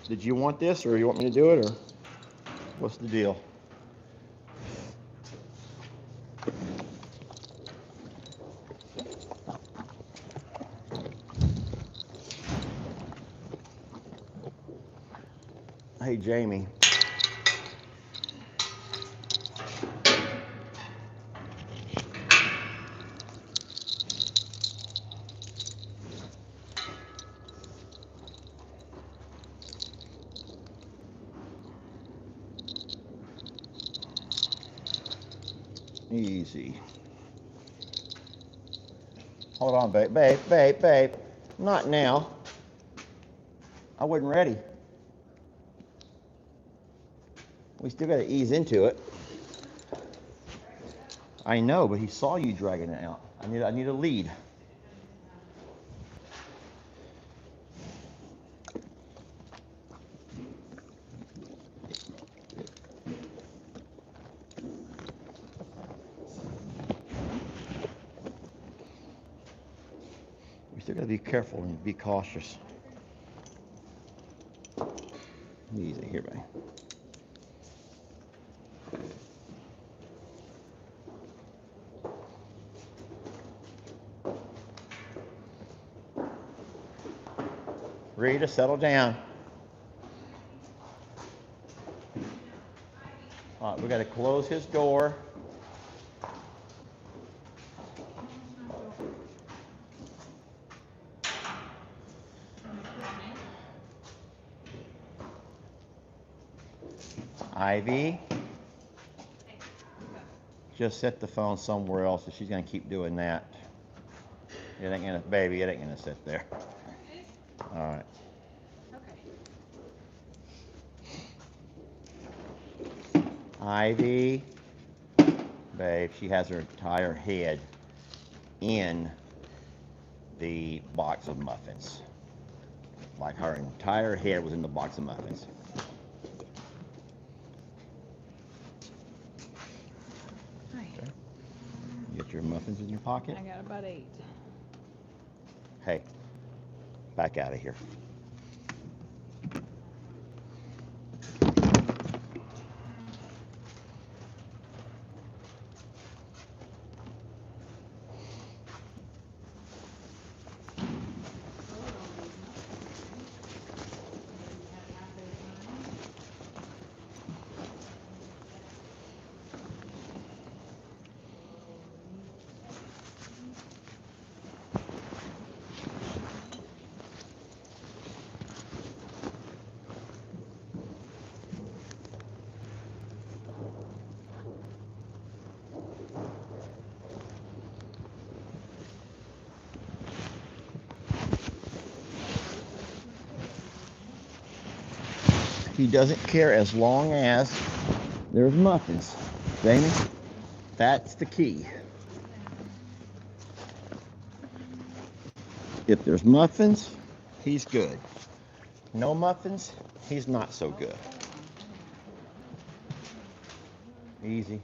Did you want this, or you want me to do it, or what's the deal? Hey, Jamie. Easy. Hold on, babe. Not now. I wasn't ready. We still got to ease into it. I know, but he saw you dragging it out. I need a lead. We still got to be careful and be cautious. Easy here, babe. Rita, settle down. All right, we got to close his door. Ivy, just set the phone somewhere else if she's gonna keep doing that. It ain't gonna, baby, it ain't gonna sit there. All right. Okay. Ivy, babe, she has her entire head in the box of muffins. Like her entire head was in the box of muffins. Hi. Okay. You got your muffins in your pocket? I got about 8. Hey, back out of here. He doesn't care as long as there's muffins. Jamie, that's the key. If there's muffins, he's good. No muffins, he's not so good. Easy.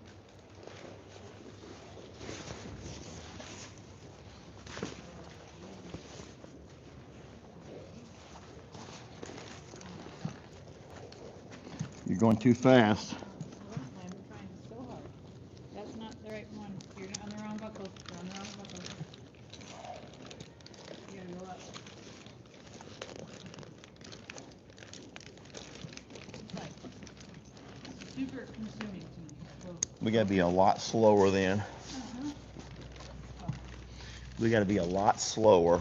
You're going too fast. I'm trying so hard. That's not the right one. You're on the wrong buckle. You're on the wrong buckle. You gotta go up. It's like super consuming to me. Whoa. We gotta be a lot slower then. Uh-huh. Oh. We gotta be a lot slower.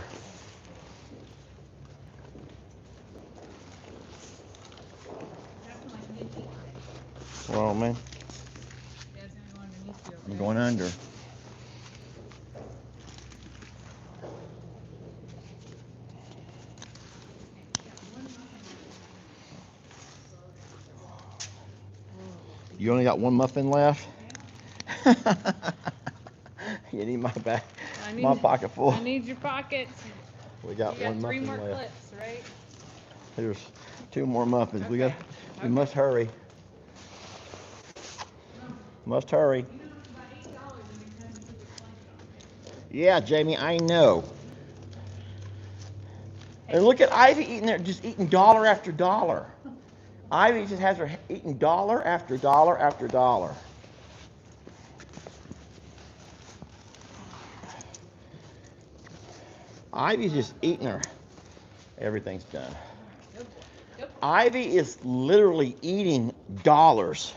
Well, man, Dad's gonna go underneath you. I'm Okay? going under. You only got one muffin left? You need my back, my pocket full. I need your pockets. We got You got one 3 muffin more left. clips, right? There's 2 more muffins. Okay. We must hurry. Must hurry. Yeah, Jamie, I know. And look at Ivy eating there, just eating dollar after dollar. Ivy just has her eating dollar after dollar after dollar. Ivy's just eating her. Everything's done. Ivy is literally eating dollars.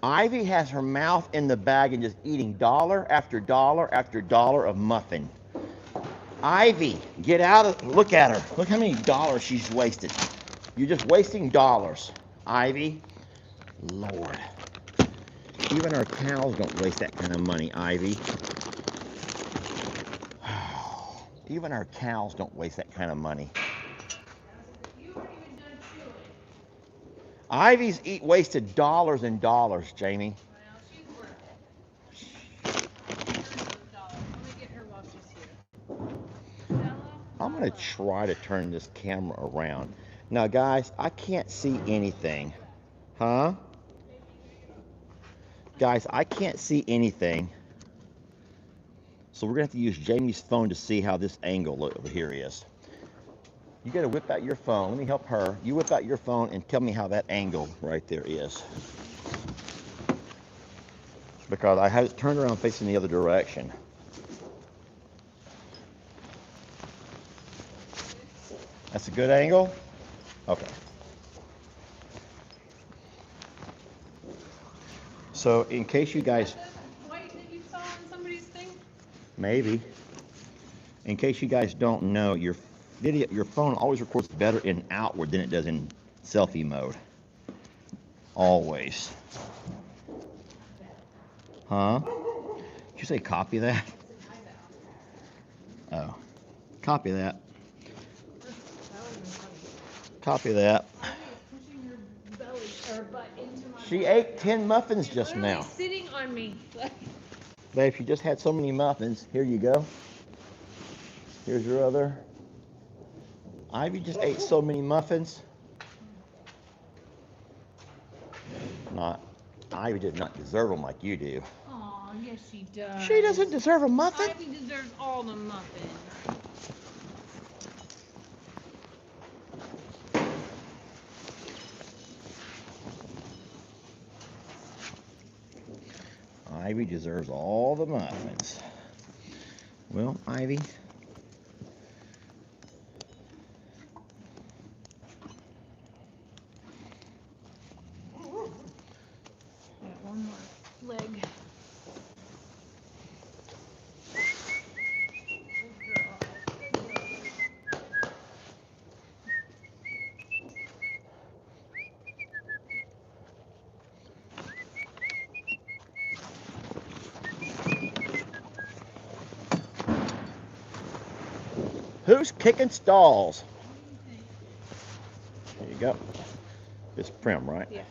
Ivy has her mouth in the bag and just eating dollar after dollar after dollar of muffin. Ivy, get out of, look at her. Look how many dollars she's wasted. You're just wasting dollars. Ivy, Lord. Even our cows don't waste that kind of money, Ivy. Even our cows don't waste that kind of money. Ivy's wasted dollars and dollars, Jamie. Well, she's worth it. I'm gonna get her while she's here. I'm gonna try to turn this camera around. Now, guys, I can't see anything. Huh? Guys, I can't see anything. So we're gonna have to use Jamie's phone to see how this angle over here is. You gotta whip out your phone. Let me help her. You whip out your phone and tell me how that angle right there is. Because I had it turned around facing the other direction. That's a good angle? Okay. So in case you guys... White that you saw on somebody's thing? Maybe. In case you guys don't know, your phone always records better in outward than it does in selfie mode. Always. Huh? Did you say copy that? Oh. Copy that. Copy that. She ate 10 muffins just now. Sitting on me. Babe, she just had so many muffins. Here you go. Here's your other. Ivy just ate so many muffins. Ivy did not deserve them like you do. Aw, yes she does. She doesn't deserve a muffin. Ivy deserves all the muffins. Ivy deserves all the muffins. Well, Ivy. Got one more leg. Who's kicking stalls? There you go. It's Prim, right? Yeah.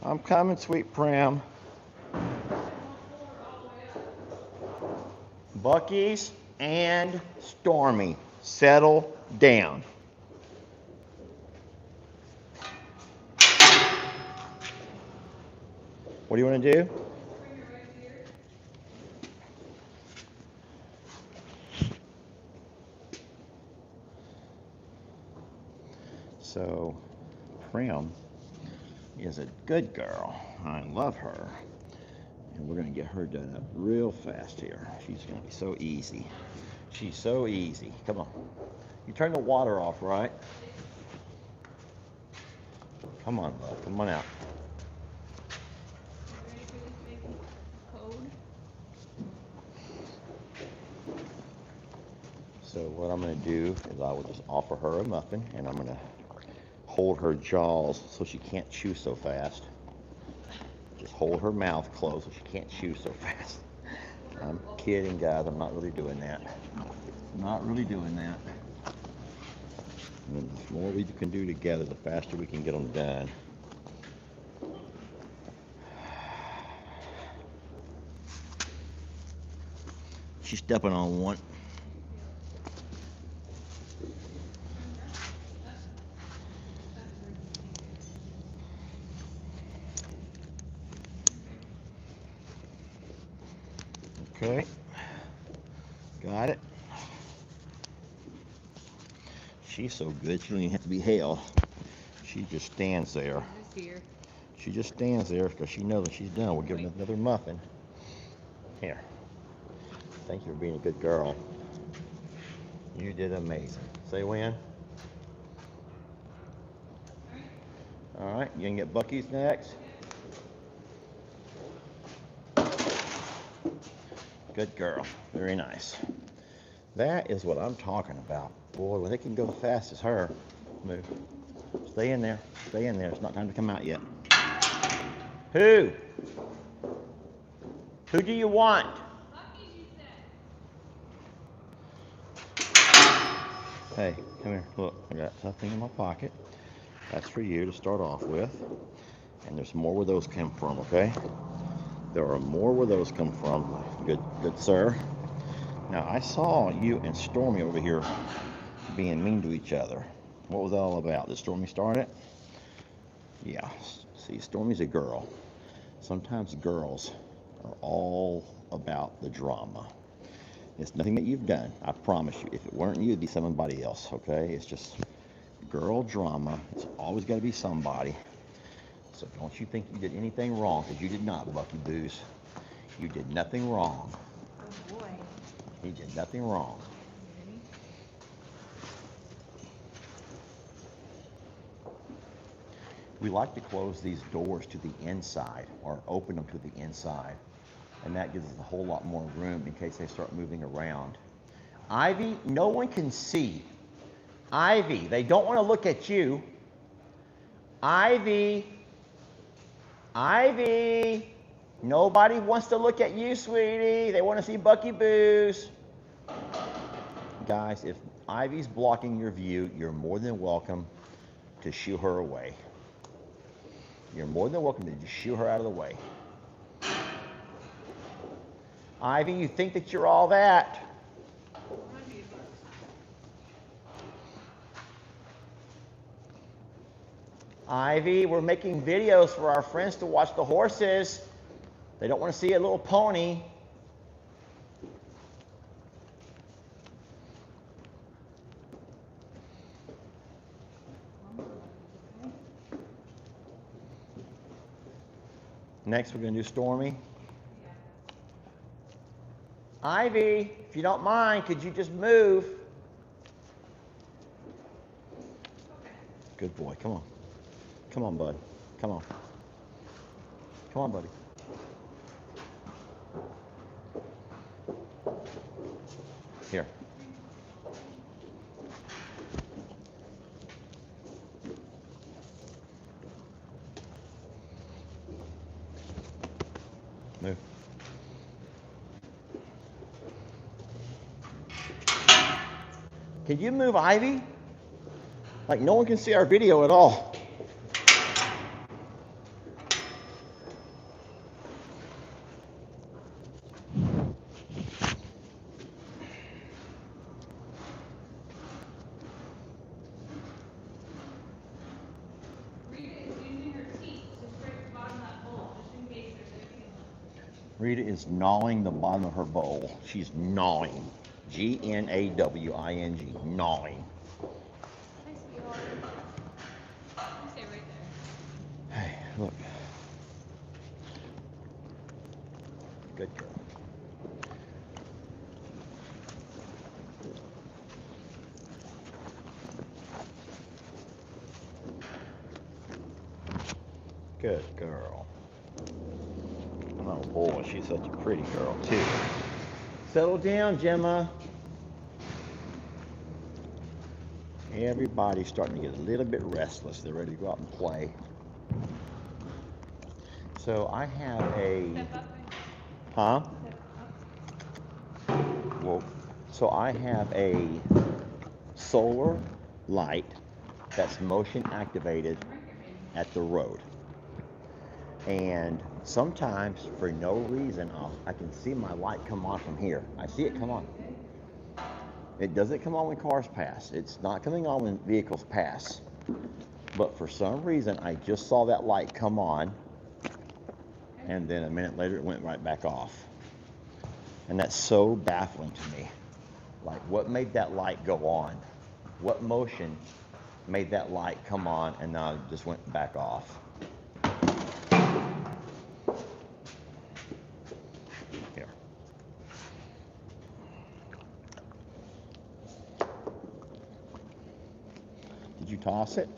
I'm coming, sweet Prim. Bucky's and Stormy, settle down. What do you want to do? So, Prim is a good girl. I love her. And we're going to get her done up real fast here. She's going to be so easy. She's so easy. Come on. You turn the water off, right? Come on, love. Come on out. Ready for this big code? So what I'm going to do is I will just offer her a muffin, and I'm going to hold her jaws so she can't chew so fast. Just hold her mouth closed so she can't chew so fast. I'm kidding, guys. I'm not really doing that. Not really doing that. And the more we can do together, the faster we can get them done. She's stepping on one. Okay. Got it. She's so good, she don't even have to be held. She just stands there. She just stands there because she knows when she's done, we'll give her another muffin. Here. Thank you for being a good girl. You did amazing. Say when? All right, you gonna get Bucky's next? Good girl. Very nice. That is what I'm talking about. Boy, when they can go as fast as her. Move. Stay in there. Stay in there. It's not time to come out yet. Who? Who do you want? Hey, come here. Look, I got something in my pocket. That's for you to start off with. And there's more where those come from, okay? There are more where those come from. Good sir. Now, I saw you and Stormy over here being mean to each other. What was that all about? Did Stormy start it? Yeah. See, Stormy's a girl. Sometimes girls are all about the drama. It's nothing that you've done. I promise you. If it weren't you, it'd be somebody else, okay? It's just girl drama. It's always got to be somebody. So don't you think you did anything wrong, because you did not, Bucky Booze. You did nothing wrong. Oh boy. You did nothing wrong. We like to close these doors to the inside or open them to the inside. And that gives us a whole lot more room in case they start moving around. Ivy, no one can see. Ivy, they don't want to look at you. Ivy. Ivy. Nobody wants to look at you, sweetie. They want to see Bucky Boos. Guys, if Ivy's blocking your view, you're more than welcome to shoo her away. You're more than welcome to just shoo her out of the way. Ivy, you think that you're all that. Ivy, we're making videos for our friends to watch the horses. They don't want to see a little pony. Next, we're going to do Stormy. Ivy, if you don't mind, could you just move? Good boy. Come on. Come on, bud. Come on. Come on, buddy. Here. Move. Can you move, Ivy? Like no one can see our video at all. Rita is gnawing the bottom of her bowl. She's gnawing. G-N-A-W-I-N-G. Gnawing. Hi, sweetheart. You stay right there. Hey, look. Good girl. Good girl. Oh boy, she's such a pretty girl too. Settle down, Gemma. Everybody's starting to get a little bit restless. They're ready to go out and play. So I have a, huh? Well, so I have a solar light that's motion activated at the road. And sometimes, for no reason, I can see my light come on from here. I see it come on. It doesn't come on when cars pass. It's not coming on when vehicles pass. But for some reason, I just saw that light come on, and then a minute later, it went right back off. And that's so baffling to me. Like, what made that light go on? What motion made that light come on and now it just went back off? Here. Did you toss it?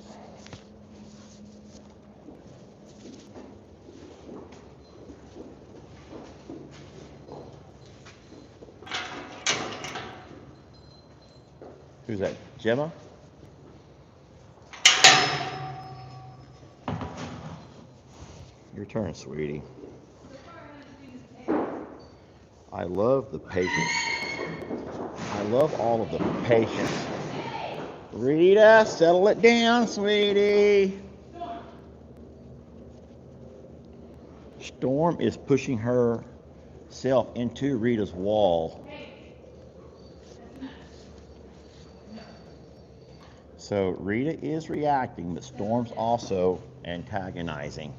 Who's that? Gemma? Your turn, sweetie. I love the patience. I love all of the patience. Rita, settle it down, sweetie. Storm is pushing herself into Rita's wall. So Rita is reacting, but Storm's also antagonizing.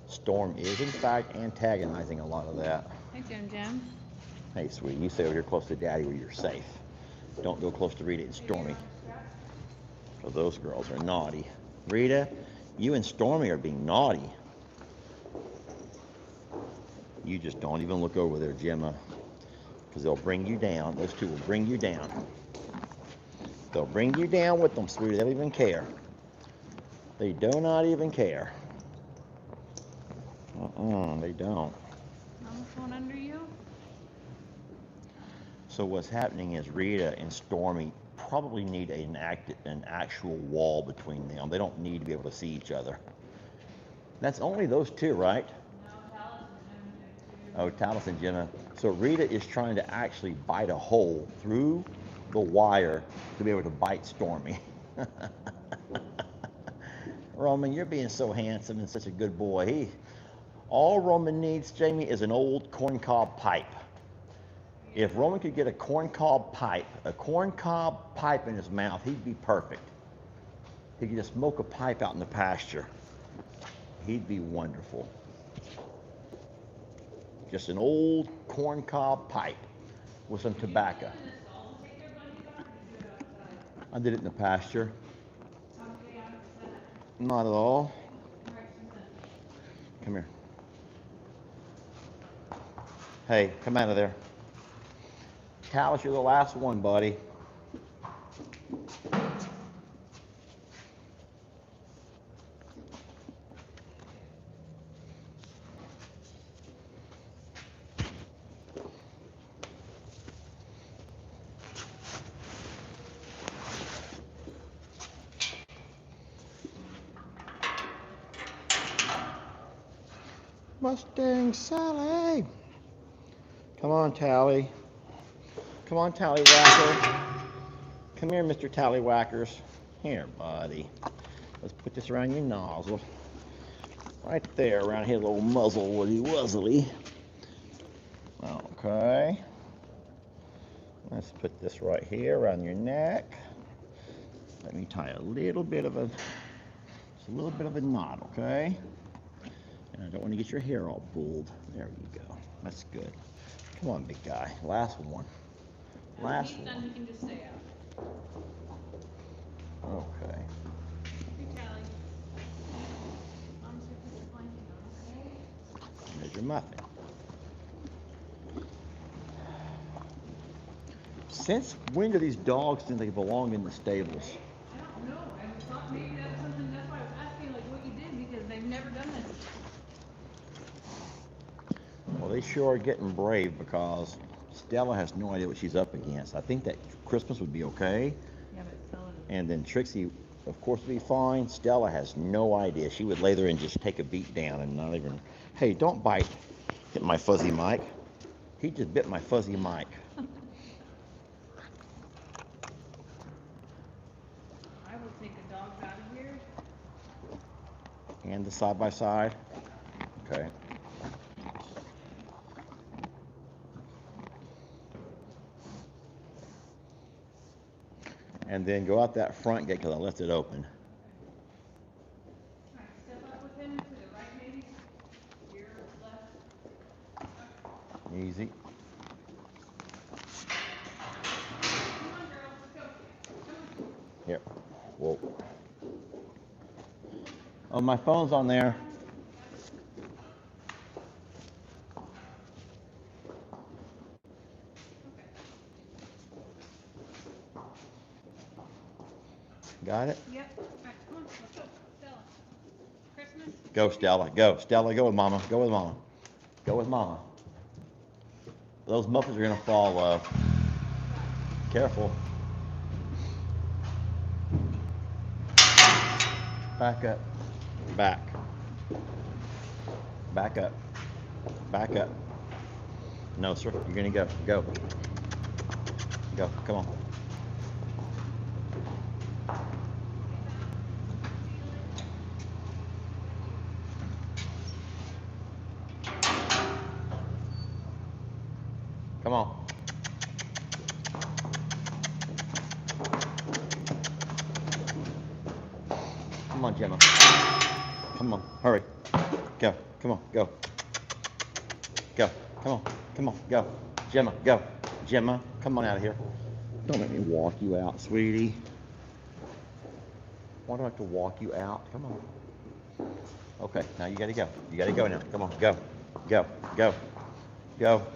Storm is, in fact, antagonizing a lot of that. Hey, Jim. Hey, sweetie, you stay over here close to Daddy where you're safe. Don't go close to Rita and Stormy. So those girls are naughty. Rita, you and Stormy are being naughty. You just don't even look over there, Gemma, because they'll bring you down. Those two will bring you down. They'll bring you down with them, sweetie. They don't even care. They do not even care. They don't. Mama's going under you? So what's happening is Rita and Stormy probably need an actual wall between them. They don't need to be able to see each other. That's only those two, right? Oh, Talis and Jenna. So Rita is trying to actually bite a hole through the wire to be able to bite Stormy. Roman, you're being so handsome and such a good boy. All Roman needs, Jamie, is an old corncob pipe. If Roman could get a corncob pipe in his mouth, he'd be perfect. He could just smoke a pipe out in the pasture. He'd be wonderful. Just an old corncob pipe with some tobacco. I did it in the pasture. Not at all. Come here. Hey, come out of there. Talis, you're the last one, buddy. Mustang Sally. Come on, Tally. Come on, Tallywhacker. Come here, Mr. Tallywhackers. Here, buddy. Let's put this around your nozzle. Right there, around his little muzzle, wuzzly. Okay. Let's put this right here around your neck. Let me tie a little bit of a knot, okay? And I don't want to get your hair all pulled. There you go. That's good. Come on, big guy. Last one. Last one. You can just stay out. Okay. There's your muffin. Since when do these dogs think they belong in the stables? I don't know. I thought maybe that's something. That's why I was asking like what you did because they've never done this. Well, they sure are getting brave because Stella has no idea what she's up against. I think that Christmas would be okay. Yeah, but Stella. And then Trixie, of course, would be fine. Stella has no idea. She would lay there and just take a beat down and not even, hey, don't bite. Hit my fuzzy mic. He just bit my fuzzy mic. I will take the dogs out of here. And the side by side. Okay. And then go out that front gate because I left it open. All right, step up with him to the right, maybe. Your left. Easy. Come on, girl. Let's go. Come on. Here. Whoa. Oh, my phone's on there. Got it? Yep. All right, come on. Let's go. Stella. Christmas. Go, Stella. Go. Stella, go with Mama. Go with Mama. Go with Mama. Those muffins are going to fall, love. Careful. Back up. Back. Back up. Back up. No, sir. You're going to go. Go. Go. Come on. Come on. Come on, Gemma. Come on. Hurry. Go. Come on. Go. Go. Come on. Come on. Go. Gemma, go. Gemma, come on out of here. Don't let me walk you out, sweetie. Why do I have to walk you out? Come on. Okay, now you gotta go. You gotta go now. Come on, go. Go. Go. Go.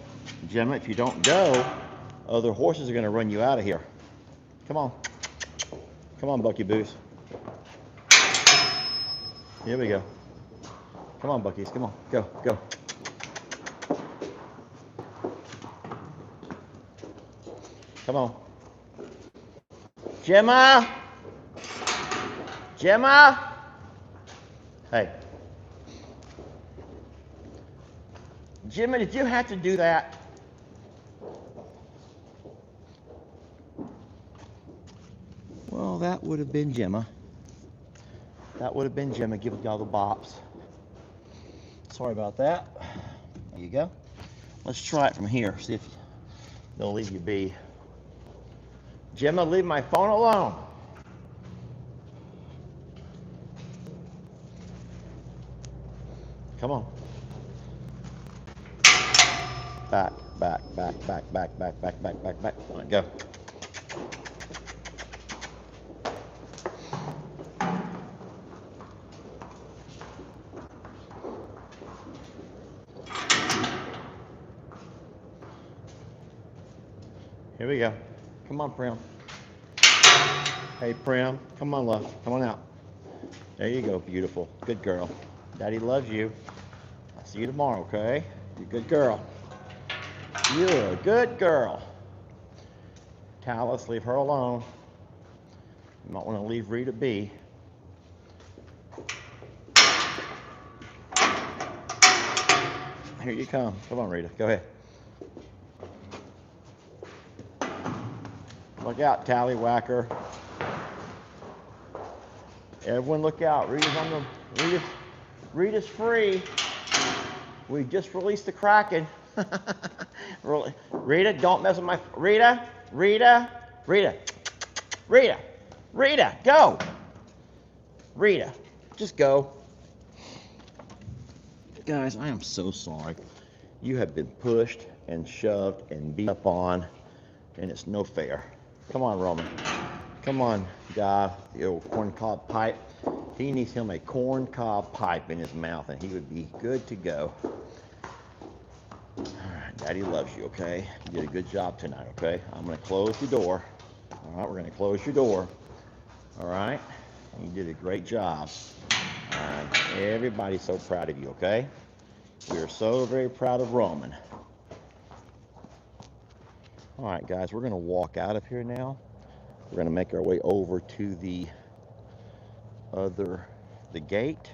Gemma, if you don't go, other horses are gonna run you out of here. Come on. Come on, Bucky Boos. Here we go. Come on, Buckies. Come on. Go. Go. Come on. Gemma! Gemma! Hey. Gemma, did you have to do that? Well, that would have been Gemma. That would have been Gemma giving y'all the bops. Sorry about that. There you go. Let's try it from here. See if they'll leave you be. Gemma, leave my phone alone. Come on. Back, back, back, back, back, back, back, back, back, back. Come on, go. Here we go. Come on, Prim. Hey, Prim. Come on, love. Come on out. There you go, beautiful. Good girl. Daddy loves you. I'll see you tomorrow, okay? You're a good girl. You're a good girl. Talus, leave her alone. You might want to leave Rita be. Here you come. Come on, Rita. Go ahead. Look out, Tallywhacker. Everyone look out. Rita's free. We just released the Kraken. Rita, don't mess with my... Rita, go. Rita, just go. Guys, I am so sorry. You have been pushed and shoved and beat up on, and it's no fair. Come on, Roman. Come on, guy, the old corncob pipe. He needs him a corncob pipe in his mouth, and he would be good to go. All right, Daddy loves you, okay? You did a good job tonight, okay? I'm going to close your door. All right, we're going to close your door. All right? You did a great job. All right, everybody's so proud of you, okay? We are so very proud of Roman. All right, guys, we're going to walk out of here now. We're going to make our way over to the gate.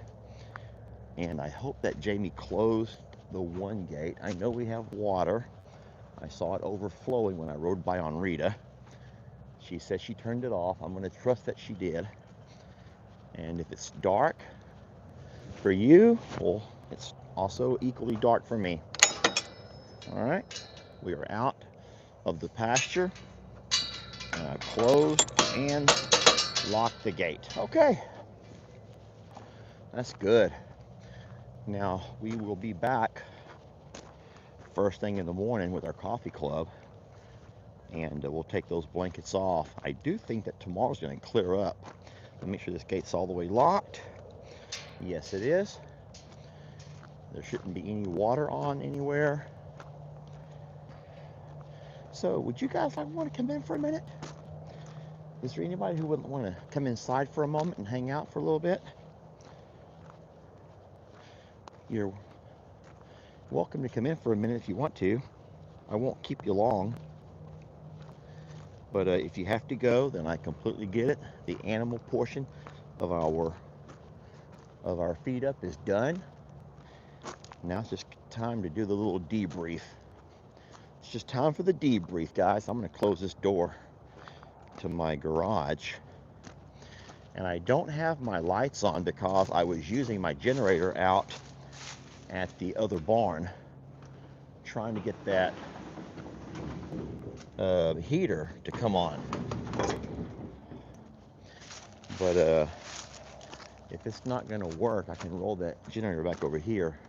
And I hope that Jamie closed the one gate. I know we have water. I saw it overflowing when I rode by on Rita. She said she turned it off. I'm going to trust that she did. And if it's dark for you, well, it's also equally dark for me. All right, we are out of the pasture. Closed and locked the gate. Okay, that's good. Now we will be back first thing in the morning with our coffee club, and we'll take those blankets off. I do think that tomorrow's going to clear up. Let me make sure this gate's all the way locked. Yes, it is. There shouldn't be any water on anywhere. So would you guys want to come in for a minute? Is there anybody who wouldn't want to come inside for a moment and hang out for a little bit? You're welcome to come in for a minute if you want to. I won't keep you long. But if you have to go, then I completely get it. The animal portion of our feed up is done. Now it's just time to do the little debrief. It's just time for the debrief, guys. I'm going to close this door to my garage. And I don't have my lights on because I was using my generator out at the other barn trying to get that heater to come on. But if it's not going to work, I can roll that generator back over here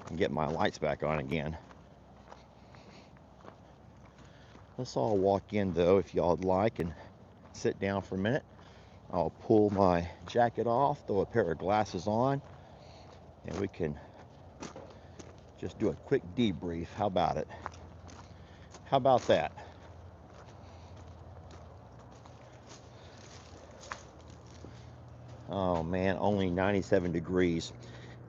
and get my lights back on again. Let's all walk in though, if y'all would like, and sit down for a minute. I'll pull my jacket off, throw a pair of glasses on, and we can just do a quick debrief. How about it? How about that? Oh man, only 97 degrees.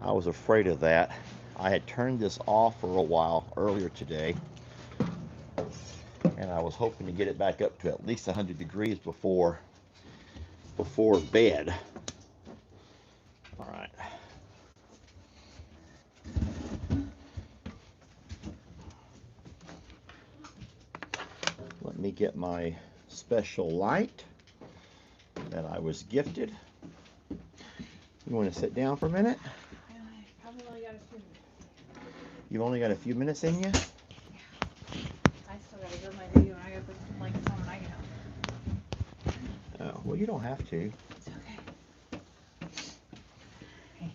I was afraid of that. I had turned this off for a while earlier today. And I was hoping to get it back up to at least 100 degrees before bed. All right. Let me get my special light that I was gifted. You want to sit down for a minute? I probably only got a few minutes. You've only got a few minutes in you? I still gotta build my video and I gotta put some blankets on when I get home. Oh, well, you don't have to. It's okay. Hey,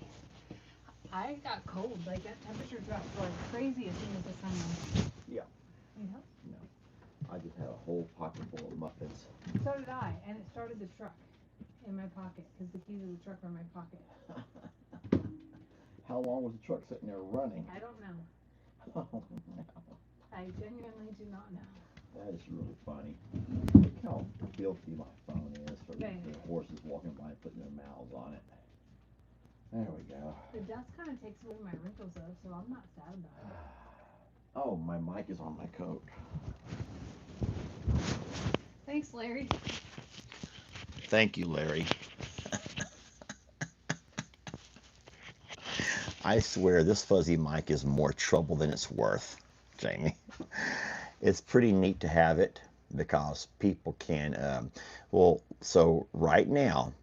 I got cold. Like that temperature dropped like crazy as soon as the sun went. Yeah. You know? No. I just had a whole pocket full of muffins. So did I, and it started the truck in my pocket because the keys of the truck are in my pocket. How long was the truck sitting there running? I don't know. Oh, no. I genuinely do not know. That is really funny. Look how filthy my phone is for the horses walking by and putting their mouths on it. There we go. The dust kind of takes away my wrinkles though, so I'm not sad about it. Oh, my mic is on my coat. Thanks, Larry. Thank you, Larry. I swear this fuzzy mic is more trouble than it's worth, Jamie. It's pretty neat to have it because people can, so right now,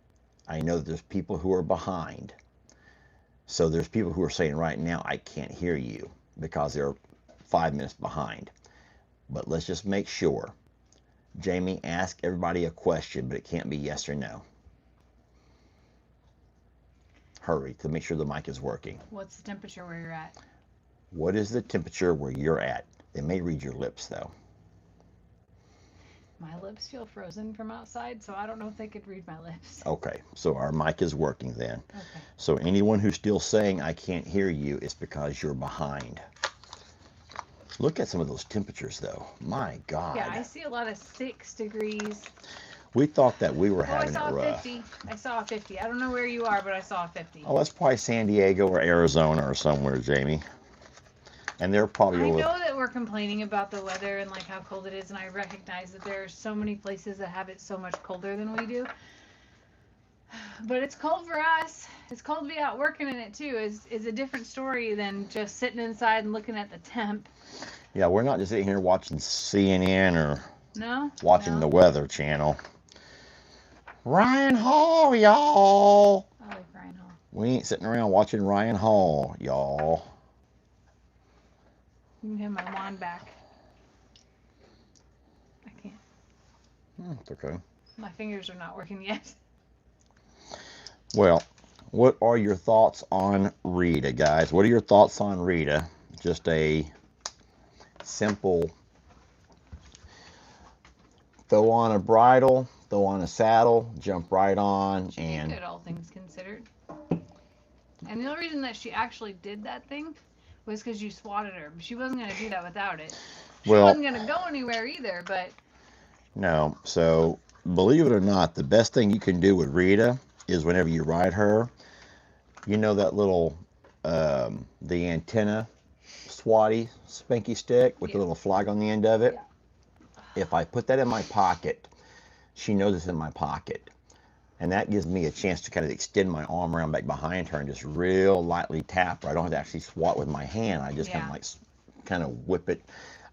I know that there's people who are behind. So there's people who are saying right now, I can't hear you because they're 5 minutes behind. But let's just make sure. Jamie, ask everybody a question, but it can't be yes or no. Hurry to make sure the mic is working. What's the temperature where you're at? What is the temperature where you're at? They may read your lips, though. My lips feel frozen from outside, so I don't know if they could read my lips. Okay, so our mic is working then. Okay. So anyone who's still saying I can't hear you, it's because you're behind. Look at some of those temperatures, though. My God. Yeah, I see a lot of 6 degrees. We thought that we were I having it saw a rough. 50. I saw a 50. I don't know where you are, but I saw a 50. Oh, that's probably San Diego or Arizona or somewhere, Jamie. And they're probably I know that we're complaining about the weather and like how cold it is, and I recognize that there are so many places that have it so much colder than we do. But it's cold for us. It's cold to be out working in it too. Is a different story than just sitting inside and looking at the temp. Yeah, we're not just sitting here watching CNN or watching the Weather Channel. Ryan Hall, y'all. I like Ryan Hall. We ain't sitting around watching Ryan Hall, y'all. You can have my wand back. I can't. It's okay. My fingers are not working yet. Well, what are your thoughts on Rita, guys? What are your thoughts on Rita? Just a simple throw on a bridle, throw on a saddle, jump right on, She and did all things considered. And the only reason that she actually did that thing was because you swatted her. She wasn't going to do that without it. She wasn't going to go anywhere either, but... No, so believe it or not, the best thing you can do with Rita is whenever you ride her, you know that little, the antenna swatty spanky stick with the little flag on the end of it? Yeah. If I put that in my pocket, she knows it's in my pocket. And that gives me a chance to kind of extend my arm around back behind her and just real lightly tap her. I don't have to actually swat with my hand. I just kind of whip it.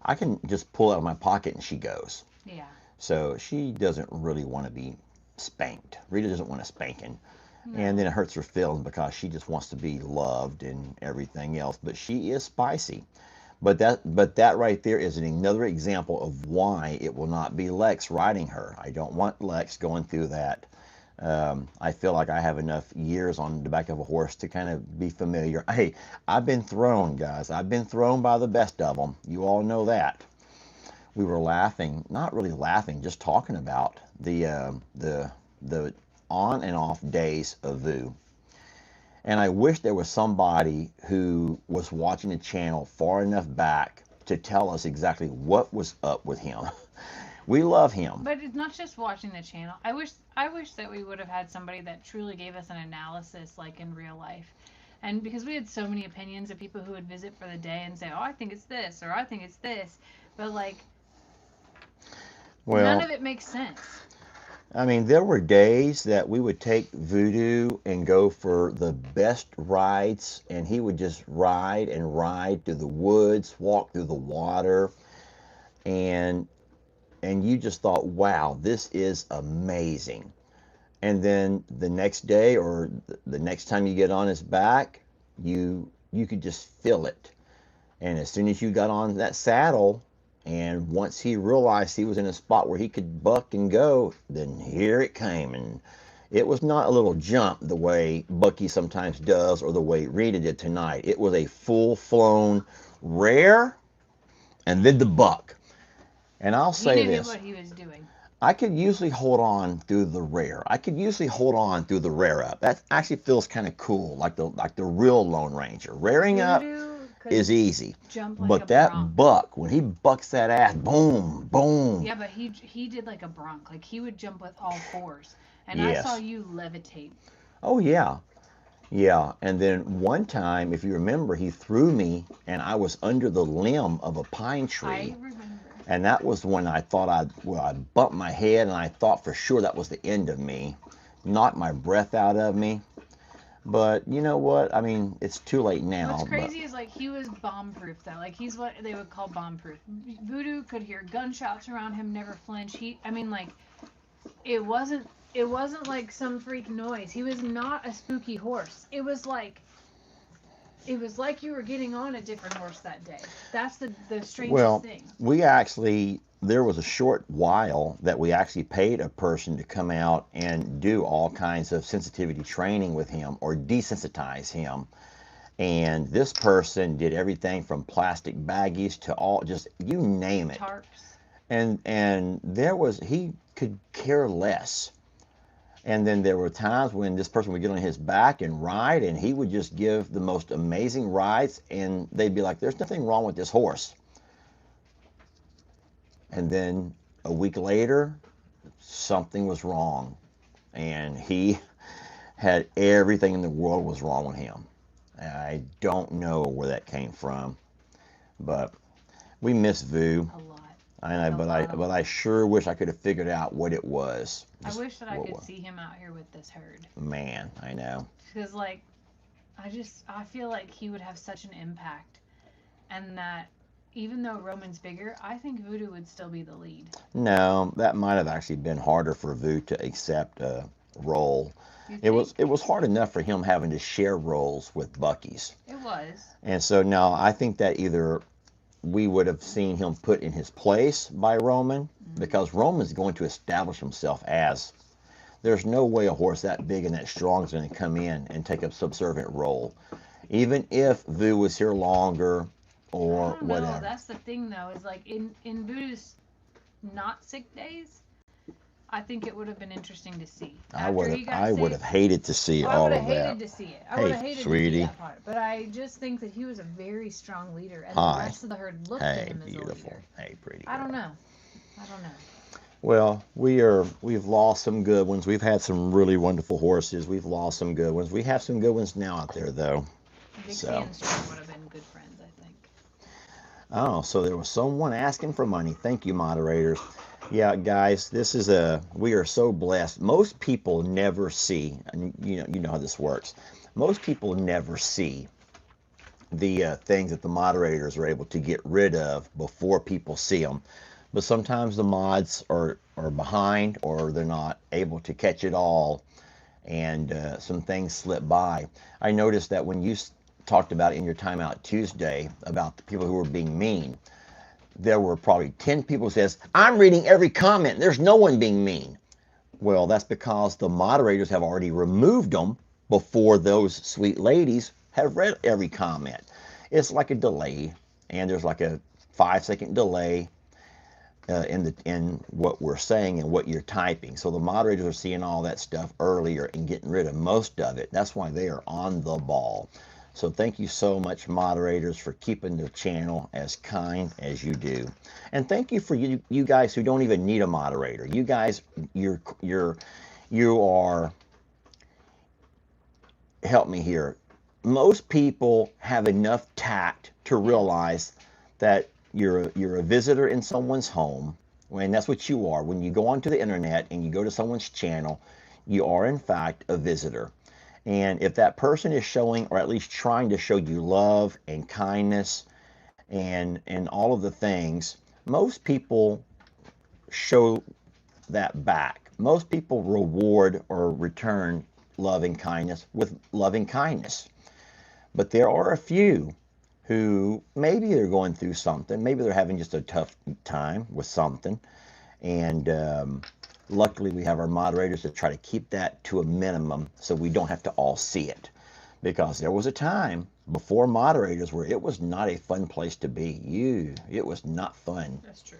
I can just pull it out of my pocket and she goes. Yeah. So she doesn't really want to be spanked. Rita doesn't want a spanking. No. And then it hurts her feelings because she just wants to be loved and everything else. But she is spicy. But that right there is another example of why it will not be Lex riding her. I don't want Lex going through that. I feel like I have enough years on the back of a horse to kind of be familiar. Hey, I've been thrown, guys. I've been thrown by the best of them. You all know that. We were laughing, not really laughing, just talking about the on and off days of Vu. And I wish there was somebody who was watching the channel far enough back to tell us exactly what was up with him. We love him. But it's not just watching the channel. I wish that we would have had somebody that truly gave us an analysis like in real life. And because we had so many opinions of people who would visit for the day and say, oh, I think it's this, or I think it's this. But like, None Well, of it makes sense. I mean, there were days that we would take Voodoo and go for the best rides, and he would just ride and ride through the woods, walk through the water, and you just thought, wow, this is amazing. And then the next day or the next time you get on his back, you could just feel it. And as soon as you got on that saddle, and once he realized he was in a spot where he could buck and go, then here it came. And it was not a little jump the way Bucky sometimes does or the way Rita did tonight. It was a full-flown rear and then the buck. And I'll He say knew this. what he was doing. I could usually hold on through the rear. I could usually hold on through the rear up. That actually feels kind of cool, like the real Lone Ranger. Rearing up Voodoo could is easy. jump like a But that bronc. buck, when he bucks that ass, boom, boom. Yeah, but he did like a bronc. Like he would jump with all fours. And Yes. I saw you levitate. Oh, yeah. Yeah. And then one time, if you remember, he threw me and I was under the limb of a pine tree. I remember. And that was when I thought I bumped my head and I thought for sure that was the end of me. Knocked my breath out of me. But you know what? I mean, it's too late now. What's crazy is like he was bomb-proof though. Like he's what they would call bomb-proof. Voodoo could hear gunshots around him, never flinch. I mean, like it wasn't like some freak noise. He was not a spooky horse. It was like you were getting on a different horse that day. That's the strangest thing. We actually, there was a short while that we actually paid a person to come out and do all kinds of sensitivity training with him or desensitize him. And this person did everything from plastic baggies to all, just you name it. Tarps. And he could care less. And then there were times when this person would get on his back and ride, and he would just give the most amazing rides, and they'd be like, there's nothing wrong with this horse. And then a week later, something was wrong. And he had everything in the world was wrong with him. I don't know where that came from, but we miss Voo. A lot. I know, but I sure wish I could have figured out what it was. I wish that I could see him out here with this herd. Man, I know. Because like, I feel like he would have such an impact, and that even though Roman's bigger, I think Voodoo would still be the lead. No, that might have actually been harder for Voo to accept a role. It was hard enough for him having to share roles with Bucky's. It was. And so now I think that either we would have seen him put in his place by Roman, because Roman's going to establish himself as, there's no way a horse that big and that strong is going to come in and take a subservient role, even if Voo was here longer or whatever. No, that's the thing though, is like in Voodoo's not sick days, I think it would have been interesting to see. I would have hated to see all of that. I would have hated to see it. I would have hated to see that part. But I just think that he was a very strong leader, and the rest of the herd looked at him as a leader. Hey, pretty girl. I don't know. Well, we've lost some good ones. We've had some really wonderful horses. We've lost some good ones. We have some good ones now out there, though. Dixie and Storm would have been good friends, I think. Oh, so there was someone asking for money. Thank you, moderators. Yeah, guys, we are so blessed. Most people never see, and you know how this works. Most people never see the things that the moderators are able to get rid of before people see them. But sometimes the mods are behind, or they're not able to catch it all, and some things slip by. I noticed that when you talked about in your Timeout Tuesday about the people who were being mean, there were probably 10 people who says, I'm reading every comment. There's no one being mean. Well, that's because the moderators have already removed them before those sweet ladies have read every comment. It's like a delay, and there's like a 5-second delay in what we're saying and what you're typing. So the moderators are seeing all that stuff earlier and getting rid of most of it. That's why they are on the ball. So thank you so much, moderators, for keeping the channel as kind as you do. And thank you for you guys who don't even need a moderator. You guys, you are, help me here. Most people have enough tact to realize that you're a visitor in someone's home. And that's what you are. When you go onto the internet and you go to someone's channel, you are in fact a visitor. And if that person is showing, or at least trying to show you love and kindness and all of the things, most people show that back. Most people reward or return love and kindness with loving kindness. But there are a few who maybe they're going through something, maybe they're having just a tough time with something, and luckily we have our moderators to try to keep that to a minimum so we don't have to all see it. Because there was a time before moderators where it was not a fun place to be. It was not fun. That's true.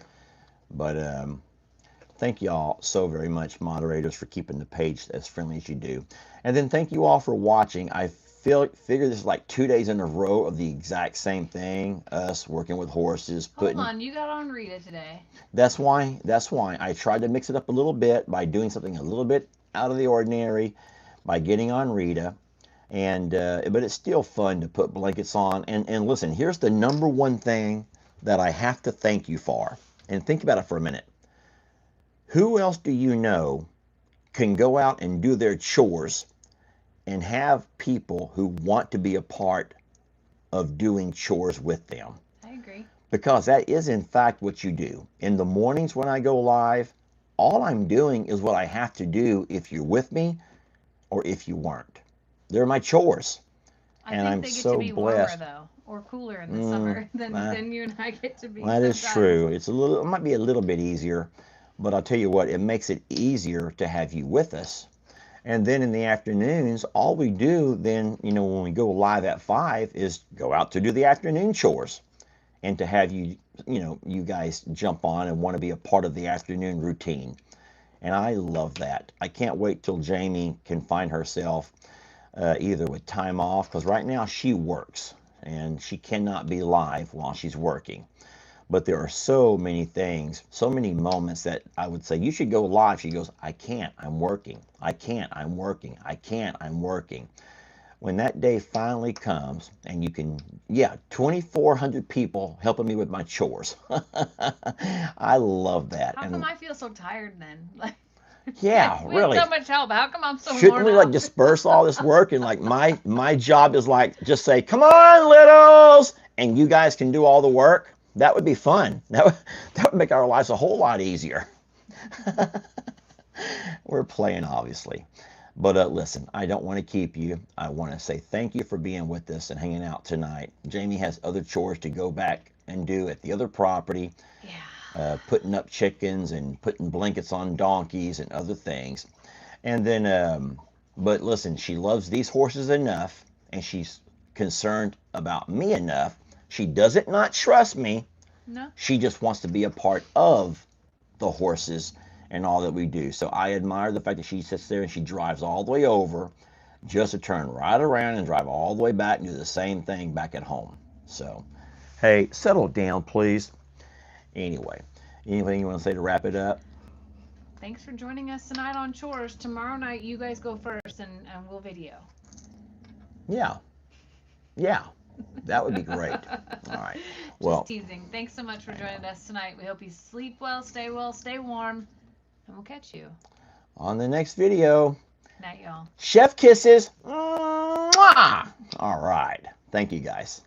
But thank you all so very much, moderators, for keeping the page as friendly as you do. And then thank you all for watching. I figure this is like 2 days in a row of the exact same thing. Us working with horses. Hold on, you got on Rita today. That's why I tried to mix it up a little bit by doing something a little bit out of the ordinary, by getting on Rita. And but it's still fun to put blankets on. And listen, here's the number one thing that I have to thank you for. And think about it for a minute. Who else do you know can go out and do their chores and have people who want to be a part of doing chores with them? I agree. Because that is in fact what you do. In the mornings when I go live, all I'm doing is what I have to do if you're with me or if you weren't. They're my chores. I think they get to be warmer though, or cooler in the summer than you and I get to be. That is true. It might be a little bit easier, but I'll tell you what, it makes it easier to have you with us. And then in the afternoons, all we do then, when we go live at 5 is go out to do the afternoon chores. And to have you, you guys jump on and want to be a part of the afternoon routine. And I love that. I can't wait till Jamie can find herself either with time off, because right now she works and she cannot be live while she's working. But there are so many things, so many moments that I would say, you should go live. She goes, I can't, I'm working. I can't, I'm working. I can't, I'm working. When that day finally comes and you can, 2,400 people helping me with my chores. I love that. How come I feel so tired then? Yeah, we really. have so much help. How come I'm so Shouldn't we like disperse all this work and like my job is like just say, come on, littles, and you guys can do all the work? That would be fun. That would make our lives a whole lot easier. We're playing, obviously. But listen, I don't want to keep you. I want to say thank you for being with us and hanging out tonight. Jamie has other chores to go back and do at the other property. Yeah. Putting up chickens and putting blankets on donkeys and other things. And then, but listen, she loves these horses enough and she's concerned about me enough. She doesn't not trust me. No. She just wants to be a part of the horses and all that we do. So I admire the fact that she sits there and she drives all the way over just to turn right around and drive all the way back and do the same thing back at home. So, hey, settle down, please. Anyway, anything you want to say to wrap it up? Thanks for joining us tonight on chores. Tomorrow night, you guys go first and we'll video. Yeah. That would be great. All right. Well, just teasing. Thanks so much for joining us tonight. We hope you sleep well, stay warm, and we'll catch you on the next video. Night, y'all. Chef kisses. Mwah! All right. Thank you, guys.